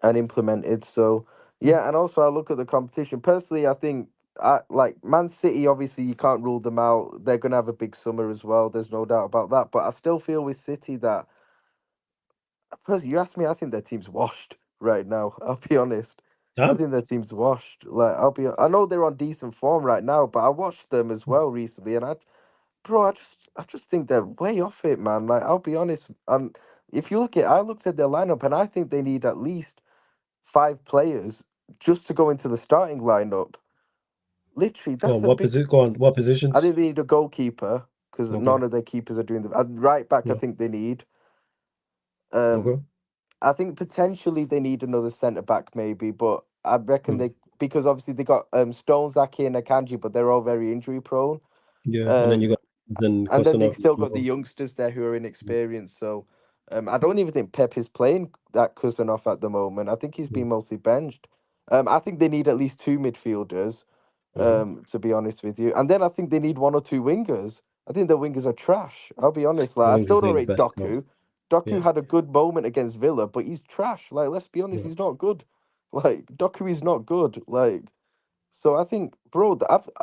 and implemented. So yeah, and also I look at the competition. Personally, I think I like Man City. Obviously, you can't rule them out. They're gonna have a big summer as well. There's no doubt about that. But I still feel with City that first, you asked me, I think their team's washed right now. I'll be honest. I Damn. think their team's washed. Like I know they're on decent form right now, but I watched them as well recently, and bro, I just think they're way off it, man. Like I'll be honest, and if you look at, I looked at their lineup, and I think they need at least 5 players just to go into the starting lineup. Literally, Go that's on, a big. go on, what I positions? think they need a goalkeeper because Okay. none of their keepers are doing the. Right back, I Yeah. think they need. Um, Okay. I think potentially they need another centre back, maybe, but I reckon Mm. because obviously they got Stones, Ake, and Akanji, but they're all very injury prone. Yeah, and then you Um, got then and then they Kosanov. still got the youngsters there who are inexperienced. So I don't even think Pep is playing that Kusanov at the moment. I think he's been mostly benched. I think they need at least 2 midfielders, to be honest with you. And then I think they need 1 or 2 wingers. I think the wingers are trash. I'll be honest. Like, I still don't rate Doku. Doku Yeah. had a good moment against Villa, but he's trash. Like, let's be honest, Yeah. he's not good. Like, Doku is not good. Like, so I think, bro,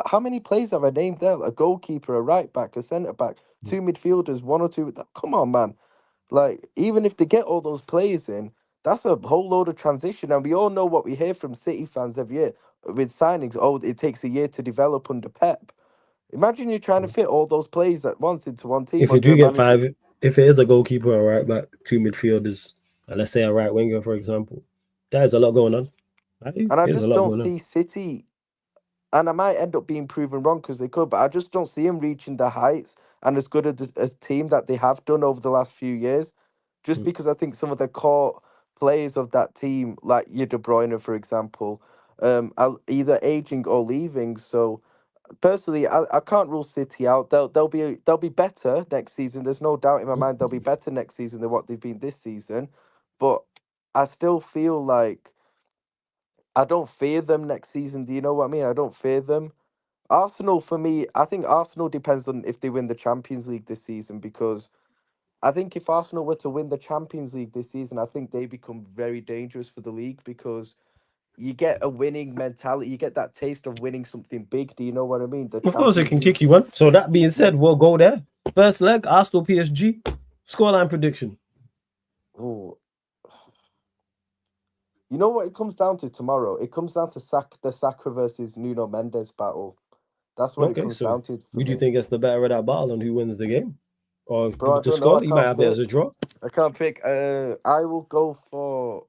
how many players have I named there? A goalkeeper, a right back, a centre back, 2 midfielders, 1 or 2. Come on, man. Like, even if they get all those players in, that's a whole load of transition. And we all know what we hear from City fans every year with signings. Oh, it takes a year to develop under Pep. Imagine you're trying to fit all those players at once into one team If you under do a get manager. 5, if it is a goalkeeper, a right back, 2 midfielders, and let's say a right winger, for example, there's a lot going on. And I There's a just lot don't going on. see City, and I might end up being proven wrong because they could, but I just don't see them reaching the heights and as good as team that they have done over the last few years. Just Mm. because I think some of the core players of that team, like your De Bruyne, for example, are either aging or leaving. So personally, I can't rule City out. They'll be better next season. There's no doubt in my mind they'll be better next season than what they've been this season. But I still feel like I don't fear them next season. Do you know what I mean? I don't fear them. Arsenal, for me, I think Arsenal depends on if they win the Champions League this season, because I think if Arsenal were to win the Champions League this season, I think they become very dangerous for the league, because you get a winning mentality, you get that taste of winning something big. Do you know what I mean? The Of course, it Champions can League. kick you one. So that being said, we'll go there. First leg, Arsenal PSG. Scoreline prediction. Oh, you know what it comes down to tomorrow? It comes down to the Saka versus Nuno Mendes battle. That's what it Okay, comes so down to for who do you me. think gets the better of that ball and who wins the game? Or Bro, I the don't know. score? You might have it as a draw. I can't pick. I will go for.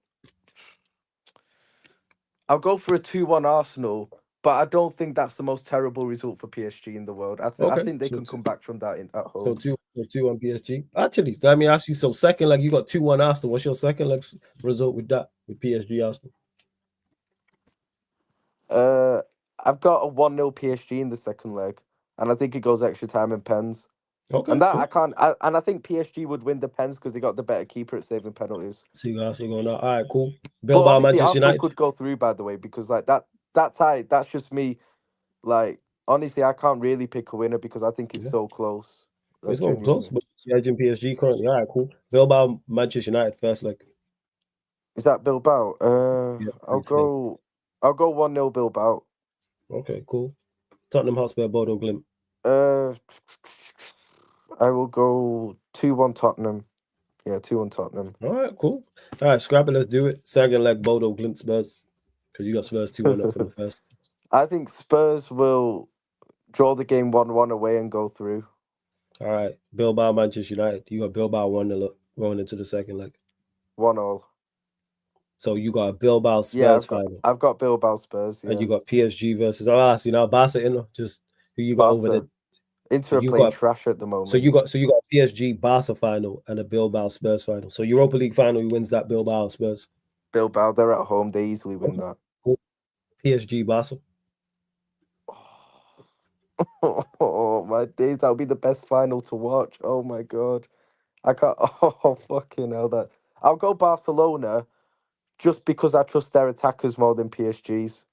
I'll go for a 2-1 Arsenal, but I don't think that's the most terrible result for PSG in the world. I Okay, think they so can come back from that at so home. 2 on PSG. Actually, let me ask you. So second leg, you got 2-1 Arsenal. What's your second leg result with that with PSG Arsenal? I've got a 1-0 PSG in the second leg, and I think it goes extra time and pens. Okay, And that cool. I can't. And I think PSG would win the pens because they got the better keeper at saving penalties. So you guys are going out. All right, cool. But Bilbao, honestly, Manchester Arsenal United. could go through, by the way, because like that tie, that's just me. Like, honestly, I can't really pick a winner because I think it's so close. Like, It's going close, genuinely. but edging PSG currently. All right, cool. Bilbao, Manchester United first leg. Is that Bilbao? Yeah, I'll it's late. go. I'll go 1-0 Bilbao. Okay, cool. Tottenham Hotspur, Bodo Glimt. I will go 2-1 Tottenham. Yeah, 2-1 Tottenham. All right, cool. All right, scrap it. Let's do it. Second leg, Bodo Glimt Spurs. Because you got Spurs 2-1 up from the first. I think Spurs will draw the game 1-1 away and go through. All right, Bilbao, Manchester United. You got Bilbao 1-0 going into the second leg. 1-1. So you got Bilbao Spurs Yeah, final. I've got Bilbao Spurs. Yeah. And you got PSG versus see now Barca in just who you got Barca. over there. Inter So are you playing got trash at the moment. So you got PSG Barca final and a Bilbao Spurs final. So Europa League final, who wins that? Bilbao Spurs. Bilbao, they're at home. They easily win that. Cool. PSG Barca. Oh my days, that'll be the best final to watch. Oh my god. I can't. Oh, fucking hell. That I'll go Barcelona just because I trust their attackers more than PSG's.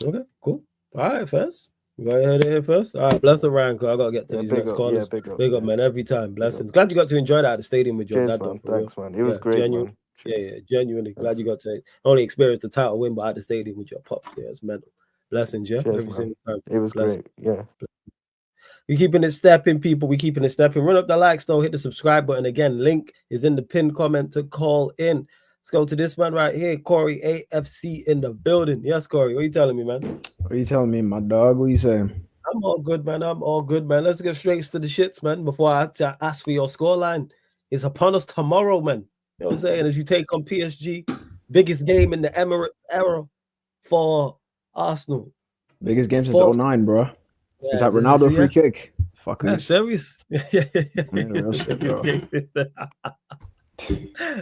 Okay, cool. All right, first. Go ahead here first. All right, bless the rank. I gotta get to these next callers. Big up, man. Every time. Blessings. Glad you got to enjoy that at the stadium with your dad, man. though. Thanks, man. It was great, man. Yeah, genuinely. Glad you got to only experience the title win, but at the stadium with your pops. Yeah, it's mental. Blessings, yeah. Cheers, Every single time. It was great. Yeah. We keeping it stepping, people. We keeping it stepping. Run up the likes, though. Hit the subscribe button. Again, link is in the pinned comment to call in. Let's go to this man right here, Cory AFC in the building. Yes, Cory. What are you telling me, man? What are you telling me, my dog? What are you saying? I'm all good, man. Let's get straight to the shits, man. Before I ask for your scoreline, is upon us tomorrow, man. You know what I'm saying? As you take on PSG, biggest game in the Emirates era for Arsenal. Biggest game since Fourth- 09, bro. Yeah, Is that Ronaldo free yeah. kick? Yeah, Fuckers. serious. real shit, bro.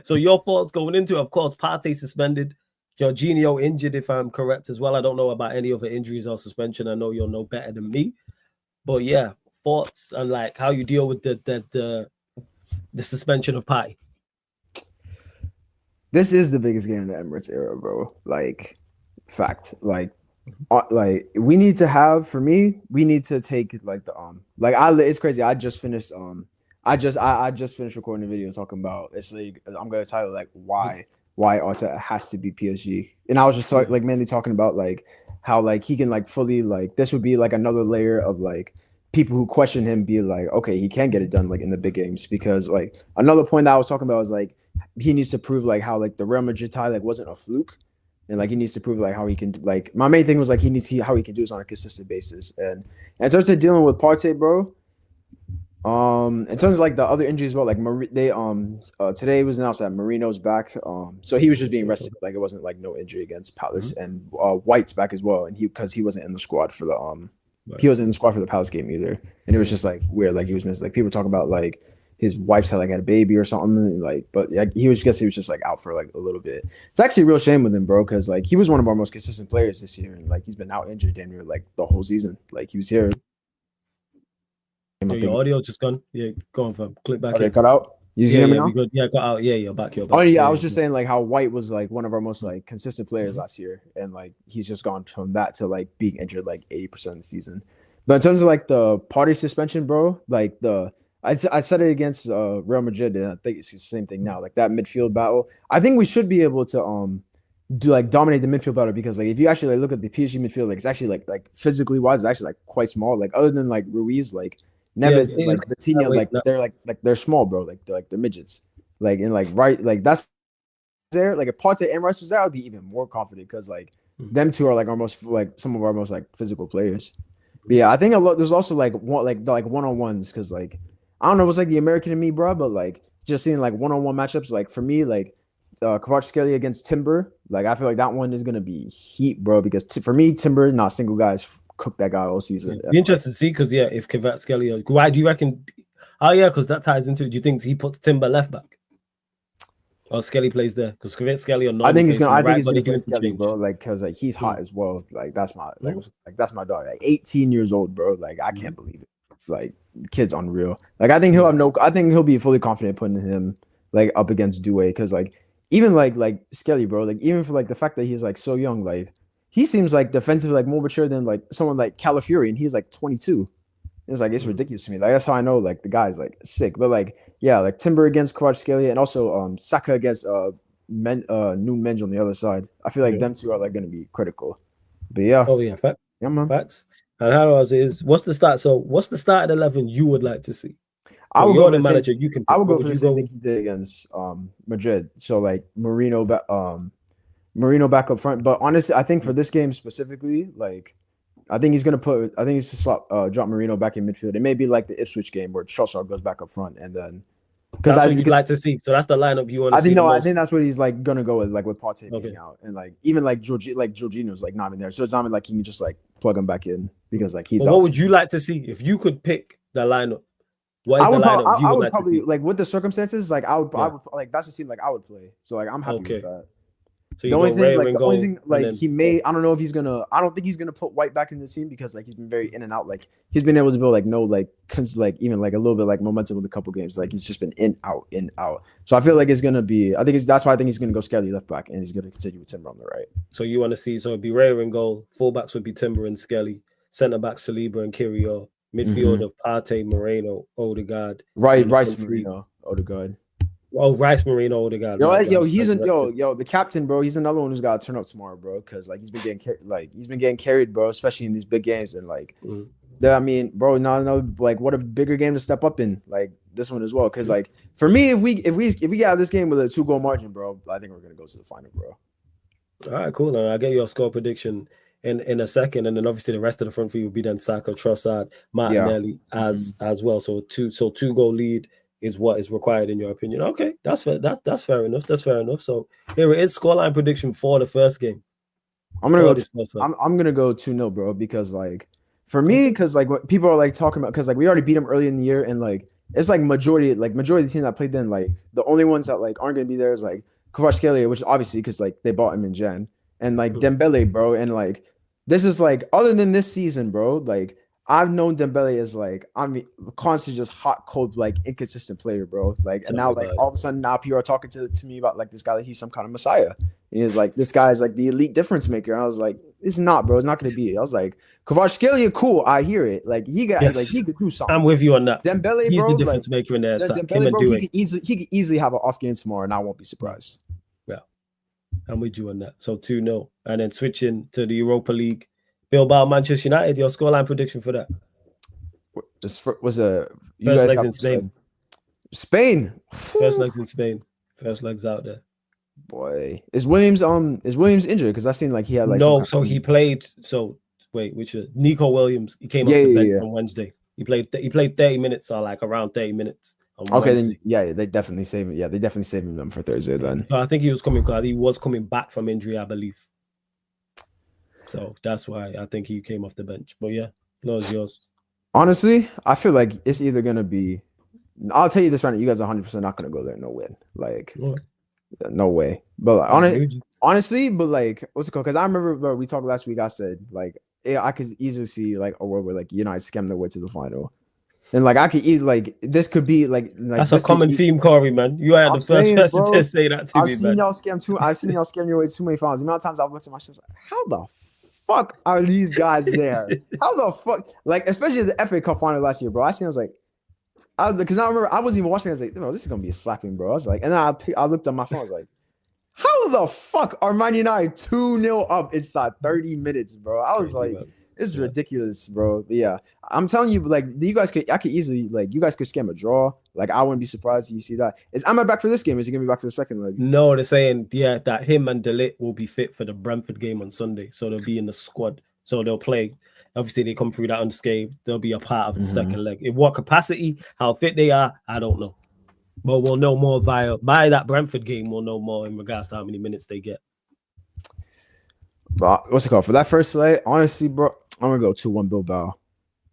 So your thoughts going into it, of course, Partey suspended, Jorginho injured, if I'm correct as well. I don't know about any other injuries or suspension. I know you'll know better than me. But yeah, thoughts and like how you deal with the suspension of Partey. This is the biggest game in the Emirates era, bro. Like, fact. Like we need to have, for me, we need to take like it's crazy. I just finished I just finished recording a video talking about it's like I'm gonna title like why Arteta has to be PSG, and I was just like mainly talking about like how like he can like fully like this would be like another layer of like people who question him be like, okay, he can get it done like in the big games, because like another point that I was talking about is like he needs to prove like how like the Real Madrid tie like wasn't a fluke. And like he needs to prove like how he can like my main thing was like he needs to see how he can do this on a consistent basis. And in terms of dealing with Partey, bro, in terms of like the other injuries, well, like they today was announced that Marino's back. So he was just being rested, like it wasn't like no injury against Palace, and White's back as well, and because he wasn't in the squad for the he wasn't in the squad for the Palace game either, and it was just like weird, like he was missing. Like people talking about like his wife's had a baby or something, like, but like he was just like out for like a little bit. It's actually a real shame with him, bro, because like he was one of our most consistent players this year, and like he's been out injured damn near like the whole season. Like he was here. Your audio just gone. Yeah, go on, fam. Click back. Okay, cut out. You hear me now? We good. Yeah, cut out. Yeah, you're back. Oh yeah, I was just saying like how White was like one of our most like consistent players last year, and like he's just gone from that to like being injured like 80% of the season. But in terms of like the Partey suspension, bro, like I said it against Real Madrid, and I think it's the same thing now. Like that midfield battle, I think we should be able to do like dominate the midfield battle, because like if you actually like, look at the PSG midfield, like it's actually like physically wise, it's actually like quite small. Like other than like Ruiz, like Neves, and like Vitinha, like they're small, bro. Like they're midgets. Like and like right, like that's there. Like if Partey and Rice was there, I'd be even more confident, because like them two are like some of our most like physical players. But yeah, I think there's also like one-on-ones, because like I don't know, it was like the American in me, bro, but like just seeing like one-on-one matchups, like for me, like Kvaratskhelia against Timber, like I feel like that one is gonna be heat, bro, because for me, Timber, not single guys cooked that guy all season. Be interested to see, because yeah, if Kvaratskhelia, why do you reckon? Oh yeah, because that ties into it. Do you think he puts Timber left back? Or Skelly plays there, because Kvaratskhelia. I think he's gonna play Skelly, bro. Like because like he's hot as well. Like that's my that's my dog. Like 18 years old, bro. Like I can't believe it. Like the kid's unreal. Like I think he'll be fully confident putting him like up against Due, because like even like Skelly, bro. Like even for like the fact that he's like so young, like he seems like defensively like more mature than like someone like Calafiori, and he's like 22. It's like it's ridiculous to me. Like that's how I know like the guy's like sick. But like yeah, like Timber against Kvaratskhelia, and also Saka against Nunes Menj on the other side. I feel like them two are like gonna be critical. But yeah. Oh yeah, facts. Yeah, man. Facts. And how else is what's the start? So what's the start at 11 you would like to see? I would go for the manager. You can. I would go for the same thing he did against Madrid. So like Marino back up front. But honestly, I think for this game specifically, like I think he's gonna drop Marino back in midfield. It may be like the Ipswich game where Trossard goes back up front, and then because that's what you'd like to see. So that's the lineup you want to see. I think that's what he's like gonna go with, like with Partey being out, and like even like Jorginho's like not in there, so it's not like he can just like plug him back in because like he's. What would you like to see if you could pick the lineup? What is the lineup you would like probably to see? Like with the circumstances, like I would like that's the team like I would play. So like I'm happy with that. So the only thing like he may, I don't know if he's gonna. I don't think he's gonna put White back in the team because like he's been very in and out. Like he's been able to build like no like even like a little bit like momentum with a couple games. Like he's just been in out. So I feel like it's gonna be. That's why I think he's gonna go Skelly left back, and he's gonna continue with Timber on the right. So you want to see? So it'd be Raya in goal. Fullbacks would be Timber and Skelly. Centre backs Saliba and Kyrgios. Midfield of Partey, Moreno, Odegaard. Rice, Marino, Odegaard. Oh, Rice, Marino, Odegaard. The captain, bro. He's another one who's got to turn up tomorrow, bro. Because like he's been getting carried, bro. Especially in these big games, and like, I mean, bro, not another like what a bigger game to step up in, like this one as well. Because like for me, if we get out of this game with a 2-goal margin, bro, I think we're gonna go to the final, bro. All right, cool. And I'll get your score prediction in a second, and then obviously the rest of the front three will be then Saka, Trossard, Martinelli as well. So 2-goal lead is what is required in your opinion. Okay, that's fair. That's fair enough. That's fair enough. So here it is. Scoreline prediction for the first game. I'm gonna For go. this first leg. I'm gonna go 2-0, bro. Because like for me, because like what people are like talking about, because like we already beat them early in the year, and like it's like majority of the teams that played then, like the only ones that like aren't gonna be there is like Kvaratskhelia, which is obviously because like they bought him in Jan, and like Dembele, bro, and like this is like other than this season, bro, like I've known Dembele as like constantly just hot, cold, like inconsistent player, bro. Like and now like all of a sudden now people are talking to me about like this guy like he's some kind of messiah. And he's like, this guy's like the elite difference maker. And I was like, it's not, bro. It's not going to be. I was like, Kvaratskhelia, cool. I hear it. Like he got, like he could do something. I'm with you on that. Dembele, he's bro, the difference maker in there. Dembele, bro, he could easily have an off game tomorrow, and I won't be surprised. Yeah, I'm with you on that. So 2-0, and then switching to the Europa League, Bilbao, Manchester United. Your scoreline prediction for that? This was a first legs in Spain. Spain. First legs in Spain. First legs out there. Boy, is Williams injured? Because I seen like he had like no. So he played. So wait, which was Nico Williams? He came off the bench on Wednesday. He played 30 minutes or like around 30 minutes. Okay, Wednesday. Then they definitely saved him. Yeah, they definitely saved him for Thursday then. I think he was coming back from injury, I believe. So that's why I think he came off the bench. But yeah, floor's yours. Honestly, I feel like it's either gonna be. I'll tell you this right now. You guys are 100% not gonna go there. No win. Like. No way. But like, honestly, but like, what's it called? Because I remember, bro, we talked last week. I said like, I could easily see like a world where like United scam their way to the final, and like I could easily like this could be like that's a common theme, Cory, man. You are the first person to say that to me, man. I've seen y'all scam your way to too many finals. The amount of times I've looked at my shit, like, how the fuck are these guys there? How the fuck? Like, especially the FA Cup final last year, bro. I was like. Because I remember I wasn't even watching. I was like, "Bro, this is gonna be a slapping, bro." I was like, and then I looked at my phone. I was like, "How the fuck are Man United 2-0 up inside 30 minutes, bro?" I was like, "This is ridiculous, bro." But yeah, I'm telling you, like you guys could easily like you guys could scam a draw. Like I wouldn't be surprised if you see that. Is Ahmed back for this game? Is he gonna be back for the second leg? No, they're saying that him and De Ligt will be fit for the Brentford game on Sunday, so they'll be in the squad. So they'll play. Obviously, they come through that unscathed. They'll be a part of the second leg. In what capacity, how fit they are, I don't know. But we'll know more by that Brentford game. We'll know more in regards to how many minutes they get. But what's it called? For that first leg, honestly, bro, I'm going to go 2-1 Bilbao.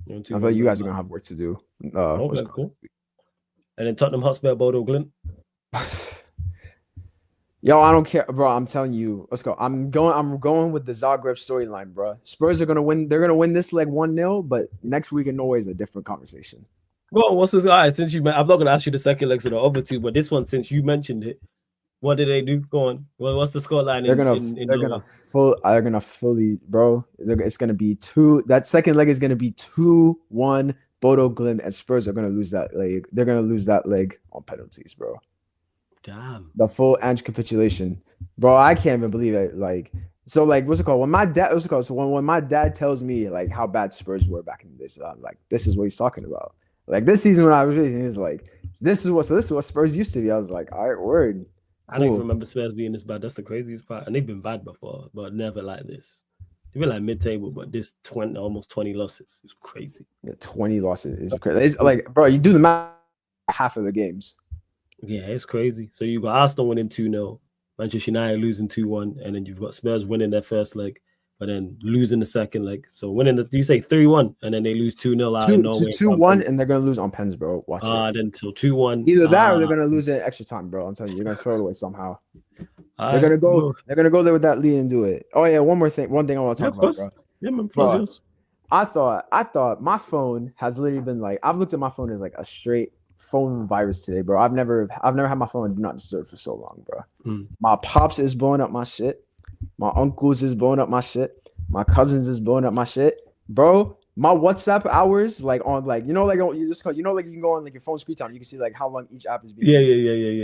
I feel like you guys are going to have work to do. Okay, cool. And then Tottenham Hotspur, Bodo Glimt. Yo, I don't care, bro. I'm telling you, let's go. I'm going with the Zagreb storyline, bro. Spurs are gonna win. They're gonna win this leg 1-0, but next week in Norway is a different conversation. Well, what's this? All right, since I'm not gonna ask you the second legs of the other two, but this one, since you mentioned it, what did they do? Go on. Well, what's the scoreline? They're gonna fully, bro. It's gonna be 2. That second leg is gonna be 2-1 Bodo Glimt, and Spurs are gonna lose that leg. They're gonna lose that leg on penalties, bro. Damn. The full Ange capitulation, bro. I can't even believe it. Like, so, like, what's it called? When my dad, So when my dad tells me like how bad Spurs were back in this, I'm like, this is what he's talking about. Like this season when I was raising, he's like, this is what Spurs used to be. I was like, all right, word. Cool. I don't even remember Spurs being this bad. That's the craziest part. And they've been bad before, but never like this. They've been like mid-table, but this almost 20 losses. It's crazy. Yeah, 20 losses is crazy. It's like, bro, you do the math, half of the games. Yeah, it's crazy. So you got Arsenal winning 2-0, Manchester United losing 2-1, and then you've got Spurs winning their first leg, but then losing the second leg. So winning you say 3-1, and then they lose 2-0 out of Norway. 2-1, and they're gonna lose on pens, bro. Watch it. Then so 2-1. Either that or they're gonna lose it extra time, bro. I'm telling you, you're gonna throw it away somehow. They're gonna go there with that lead and do it. Oh yeah, one thing I want to talk about, bro. Yeah, man, bro. I thought my phone has literally been like, I've looked at my phone as like a straight phone virus today, bro. I've never had my phone do not disturb for so long, bro. My pops is blowing up my shit. My uncles is blowing up my shit. My cousins is blowing up my shit, bro. My WhatsApp hours, like on like you can go on like your phone screen time, you can see like how long each app is being. Yeah.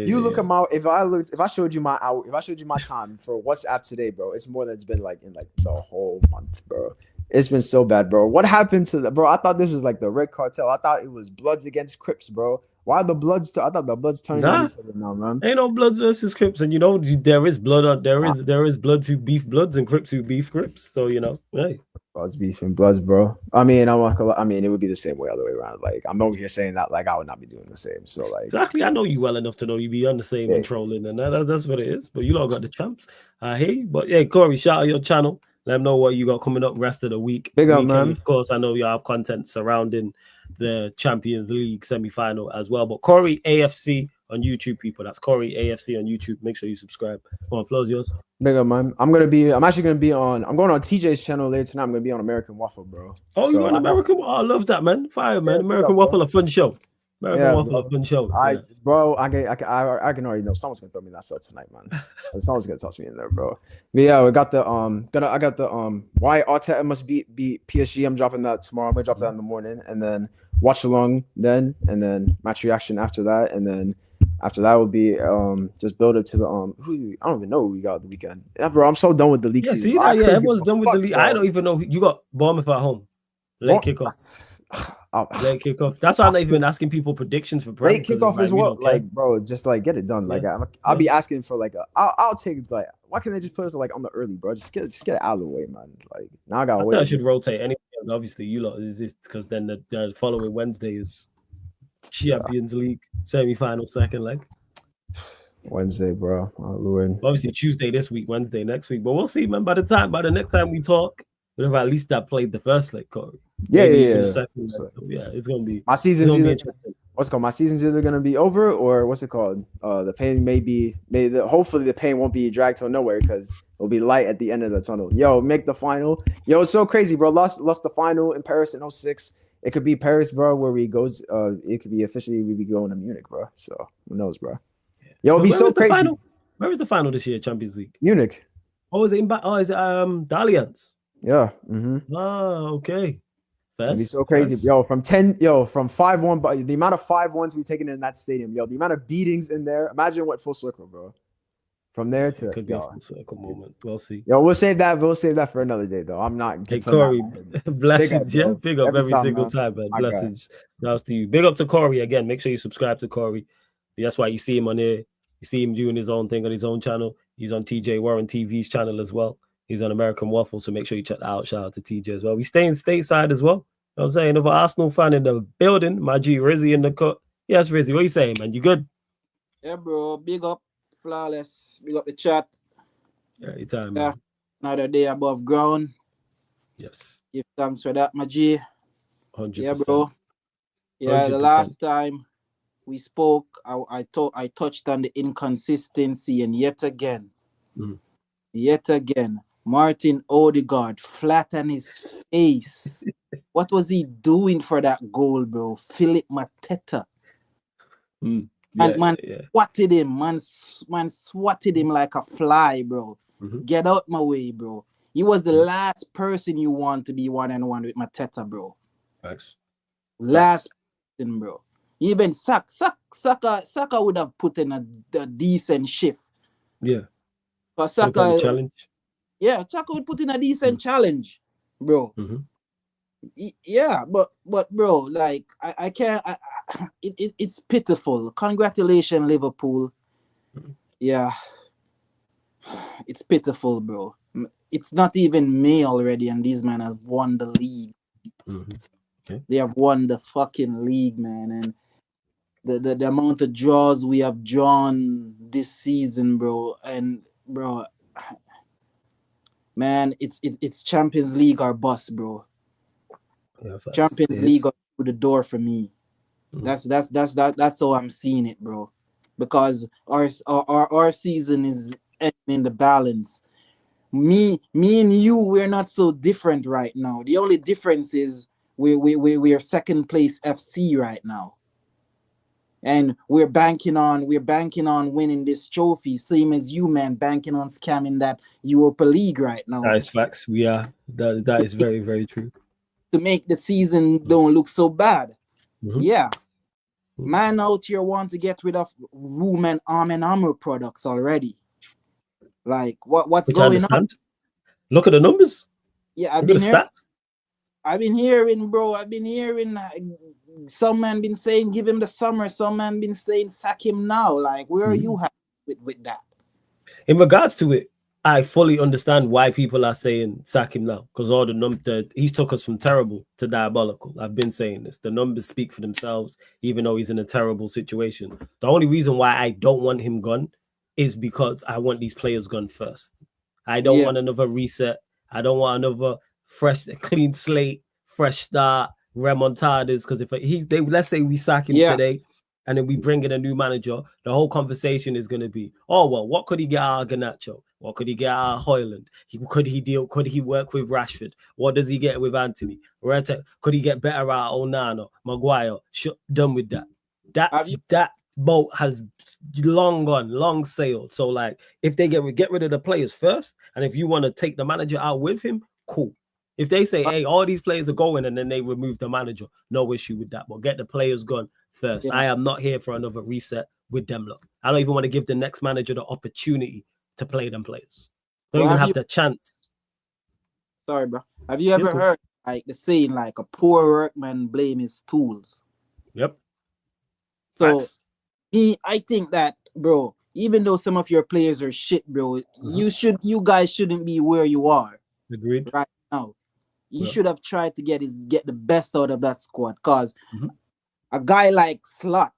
You look at my if I showed you my hour, if I showed you my time for WhatsApp today, bro, it's more than it's been like in like the whole month, bro. It's been so bad, bro. What happened to the bro? I thought this was like the Red Cartel. I thought it was Bloods against Crips, bro. Why the Bloods? I thought the Bloods turning on Nah. each other now, man. Ain't no Bloods versus Crips, and there is blood on there is Bloods who beef Bloods and Crips who beef Crips. So hey. Bloods beefing Bloods, bro. I mean, it would be the same way all the way around. Like, I'm over here saying that, like, I would not be doing the same. So, like, exactly, I know you well enough to know you be on the same and trolling, and that's what it is. But you lot got the champs, but yeah, Cory, shout out your channel. Let them know what you got coming up rest of the week. Big up, man. Of course, I know you have content surrounding the Champions League semi-final as well. But Cory AFC on YouTube, people. That's Cory AFC on YouTube. Make sure you subscribe. Come on, floor's yours. Big up, man. I'm going on TJ's channel later tonight. I'm gonna be on American Waffle, bro. Oh, you're on American Waffle? I love that, man. Fire, man. American Waffle, a fun show. Waffle, a fun show. I can already know someone's gonna throw me that stuff tonight, man. Someone's gonna toss me in there, bro. But yeah, we got the I got the why Arteta must beat PSG. I'm dropping that tomorrow. I'm gonna drop that in the morning, and then watch along then, and then match reaction after that, and then after that will be just build up to the I don't even know who we got the weekend. Yeah, bro, I'm so done with the league season. See that? Yeah, everyone's done with the league. I don't even know you got Bournemouth at home. Late kickoff. Late kickoff. That's why I'm not even asking people predictions for Prem. Late kickoff is what, like, bro, just like get it done. Like, I'll be asking for like I'll take, like, why can't they just put us like on the early, bro? Just get it out of the way, man. Like, now I gotta wait. I should rotate anyway. Obviously, you lot is this because then the following Wednesday is Champions League semi-final second leg. Wednesday, bro. Oh, Lord. Obviously Tuesday this week, Wednesday next week, but we'll see, man. By the next time we talk, we'll have at least that played the first leg, Cory. Yeah. Second, so it's gonna be my season's My season's either gonna be over or what's it called? The pain hopefully the pain won't be dragged till nowhere because it'll be light at the end of the tunnel. Yo, make the final. Yo, it's so crazy, bro. Lost the final in Paris in 06. It could be Paris, bro, where we goes. It could be officially we be going to Munich, bro. So who knows, bro? Yo, it'll be so crazy. Where is the final this year? Champions League. Munich. Oh, is it the Allianz? Yeah. Oh, okay. It'd be so crazy, yo. From 5-1, but the amount of 5-1s we've taken in that stadium, yo. The amount of beatings in there. Imagine what full circle, bro. From there to it could be a full circle moment. We'll see. Yo, we'll save that for another day, though. I'm not. Hey, Cory, blessings, big up every single time, man. Blessings. Shouts to you. Big up to Cory again. Make sure you subscribe to Cory. That's why you see him on here. You see him doing his own thing on his own channel. He's on TJ Warren TV's channel as well. He's on American Waffle, so make sure you check that out. Shout out to TJ as well. We stay in stateside as well. You know what I'm saying? If an Arsenal fan in the building, my G Rizzy in the cut. Yes, Rizzy, what you saying, man? You good? Yeah, bro. Big up. Flawless. Big up the chat. Yeah, anytime, man. Another day above ground. Yes. Give thanks for that, my G. 100%. Yeah, bro. Yeah, 100%. The last time we spoke, I touched on the inconsistency, and yet again, Martin Odegaard flat on his face. What was he doing for that goal, bro? Philip Mateta. Swatted him. Man swatted him like a fly, bro. Get out my way, bro. He was the last person you want to be one-on-one with Mateta, bro. Thanks. Last person, bro. Even Saka would have put in a decent shift. Yeah. But Saka challenge. Yeah, Saka would put in a decent challenge, bro. Yeah, but bro, like I can't. It's pitiful. Congratulations, Liverpool. Yeah, it's pitiful, bro. It's not even May already, and these men have won the league. Okay. They have won the fucking league, man, and the amount of draws we have drawn this season, bro, and bro, man, it's Champions League or bust, bro. Yeah, Champions League or through the door for me. That's how I'm seeing it, bro. Because our season is in the balance. Me and you, we're not so different right now. The only difference is we're second place FC right now. And we're banking on winning this trophy, same as you, man, banking on scamming that Europa League right now. That is facts. We are. That is very, very true. To make the season don't look so bad. Yeah. Man out here want to get rid of Room and Arm and Armor products already. Like what's going on? Look at the numbers. Yeah, I've been hearing, bro. I've been hearing some man been saying give him the summer. Some man been saying sack him now. Like, where are you at with that? In regards to it, I fully understand why people are saying sack him now, because all the numbers he's took us from terrible to diabolical. I've been saying this. The numbers speak for themselves, even though he's in a terrible situation. The only reason why I don't want him gone is because I want these players gone first. I don't want another reset. I don't want another fresh, clean slate, fresh start, remontadas. Because if they let's say we sack him today, and then we bring in a new manager, the whole conversation is going to be, oh, well, what could he get out of Garnacho? What could he get out of Højlund? Could he work with Rashford? What does he get with Anthony? Could he get better out of Onana, Maguire? Done with that. That boat has long gone, long sailed. So, like, if they get rid of the players first, and if you want to take the manager out with him, cool. If they say, hey, all these players are going, and then they remove the manager, no issue with that. But get the players gone first. I am not here for another reset with them. Look, I don't even want to give the next manager the opportunity to play them players. Don't even have the chance. Sorry, bro. Have you ever heard like the saying, like, a poor workman blame his tools? Yep. So I think that, bro, even though some of your players are shit, bro, you guys shouldn't be where you are. Agreed. Right now. You should have tried to get the best out of that squad, because a guy like Slot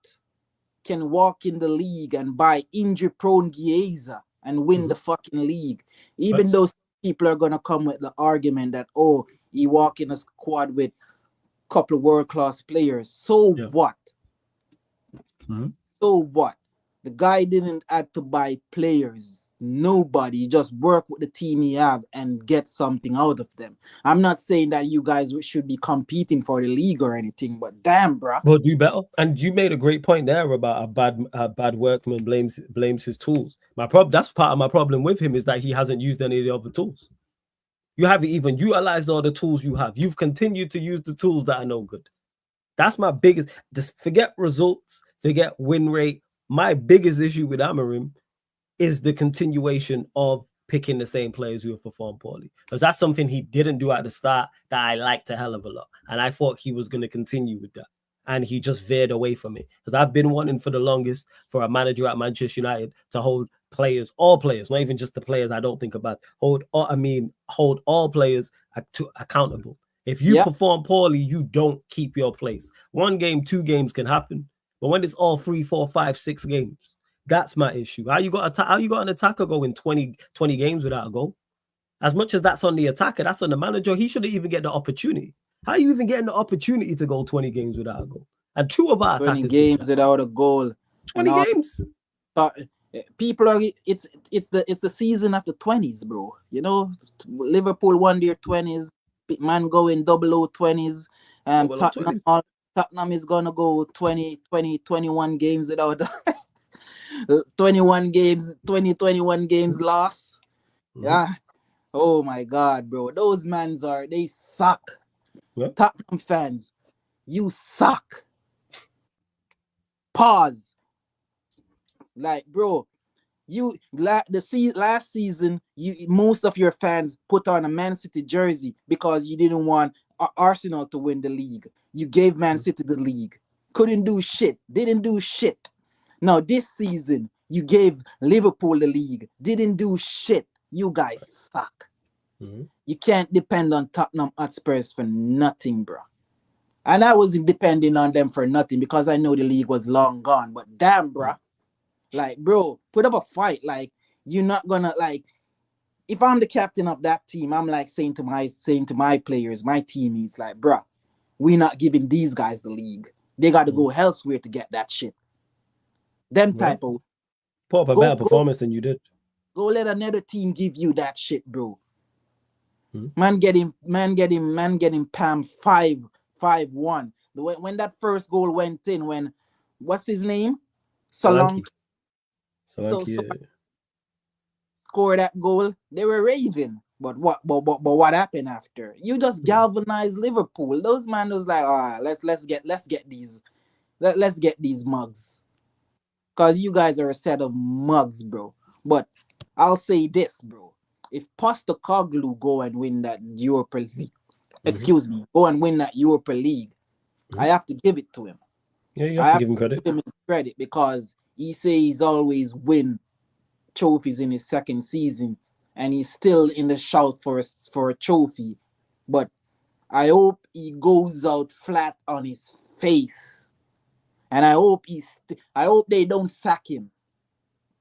can walk in the league and buy injury-prone Chiesa and win the fucking league. Even though people are going to come with the argument that, oh, he walk in a squad with a couple of world-class players. So what? So what? The guy didn't have to buy players. Nobody. Just work with the team he have and get something out of them. I'm not saying that you guys should be competing for the league or anything, but damn, bro. Well, do better. And you made a great point there about a bad workman blames his tools. That's part of my problem with him, is that he hasn't used any of the other tools. You haven't even utilized all the tools you have. You've continued to use the tools that are no good. That's my biggest. Just forget results, forget win rate. My biggest issue with Amorim is the continuation of picking the same players who have performed poorly. Because that's something he didn't do at the start that I liked a hell of a lot. And I thought he was going to continue with that. And he just veered away from it. Because I've been wanting for the longest for a manager at Manchester United to hold players, all players, not even just the players I don't think about, hold all players accountable. If you perform poorly, you don't keep your place. 1 game, 2 games can happen. But when it's all 3, 4, 5, 6 games, that's my issue. How you got an attacker going 20 games without a goal? As much as that's on the attacker, that's on the manager. He shouldn't even get the opportunity. How are you even getting the opportunity to go 20 games without a goal? And 2 of our 20 attackers games without a goal. 20 games. People are it's the season of the 20s, bro. You know, Liverpool won their 20s. Man going 0020s. Tottenham is gonna go 21 games without 21 games lost. Yeah. Oh my god, bro. Those mans they suck. What? Tottenham fans, you suck. Pause. Like, bro, last season, most of your fans put on a Man City jersey because you didn't want Arsenal to win the league. You gave Man City the league. Couldn't do shit. Didn't do shit. Now this season, you gave Liverpool the league. Didn't do shit. You guys suck. You can't depend on Tottenham Hotspurs for nothing, bro. And I wasn't depending on them for nothing because I know the league was long gone. But damn, bro. Like, bro, put up a fight. Like, you're not gonna, like, if I'm the captain of that team, I'm like saying to my players, my teammates, like, bro, we're not giving these guys the league. They got to go elsewhere to get that shit. Them type of put up a better performance than you did. Go let another team give you that shit, bro. Man getting Pam 5-1. When that first goal went in, when what's his name? Solanke scored that goal, they were raving. But what happened after? You just galvanized Liverpool. Those man was like, all right, let's get these mugs. Cause you guys are a set of mugs, bro. But I'll say this, bro. If Postecoglou go and win that Europa League, go and win that Europa League, I have to give it to him. Yeah, you have to give him credit. Give him his credit because he says he's always win trophies in his second season, and he's still in the shout for a trophy. But I hope he goes out flat on his face, and I hope they don't sack him.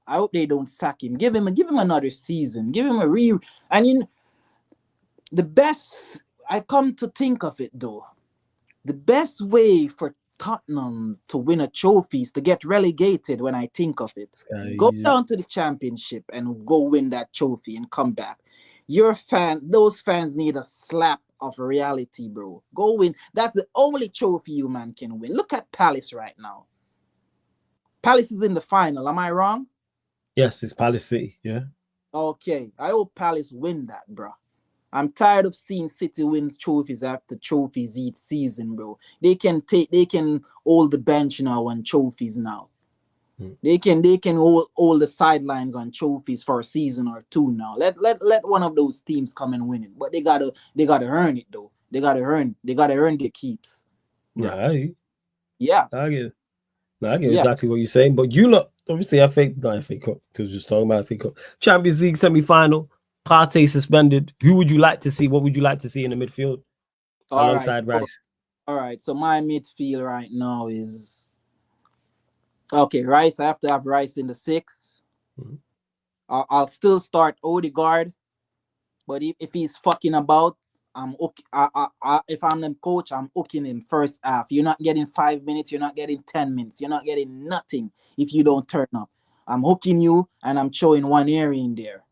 I hope they don't sack him. Give him another season. Give him a and the best. I come to think of it though, the best way for Tottenham to win a trophy is to get relegated. When I think of it, go down to the championship and go win that trophy and come back. Those fans need a slap of reality, bro. Go win. That's the only trophy you man can win. Look at Palace right now. Palace is in the final. Am I wrong? Yes, it's Palace City. Yeah. Okay. I hope Palace win that, bro. I'm tired of seeing City win trophies after trophies each season, bro. They can hold the bench now on trophies now. They can hold the sidelines on trophies for a season or two now. Let one of those teams come and win it. But they gotta earn it though. They gotta earn their keeps. Bro. Yeah. I get exactly what you're saying. But you look obviously FA Cup, because just talking about FA Cup. Champions League semi-final. Partey suspended. Who would you like to see? What would you like to see in the midfield alongside Rice? All right. So my midfield right now is Rice. I have to have Rice in the 6. I'll still start Odegaard, but if he's fucking about, I'm okay. If I'm the coach, I'm hooking him first half. You're not getting 5 minutes. You're not getting 10 minutes. You're not getting nothing if you don't turn up. I'm hooking you, and I'm showing one area in there.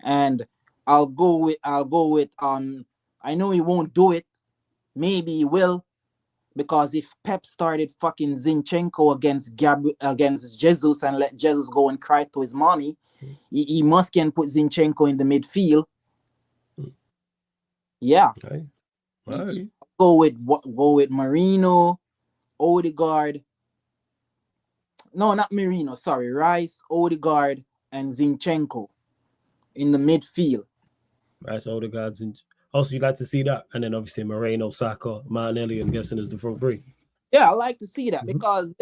And I'll go with I know he won't do it. Maybe he will, because if Pep started fucking Zinchenko against Jesus and let Jesus go and cry to his mommy, he must can put Zinchenko in the midfield. Yeah. Okay. Right. Go with Marino, Odegaard. No, not Marino. Sorry, Rice, Odegaard, and Zinchenko in the midfield. Rice, Odegaard, also you'd like to see that, and then obviously Moreno, Saka, Martinelli, I'm guessing is the front three. Yeah, I like to see that because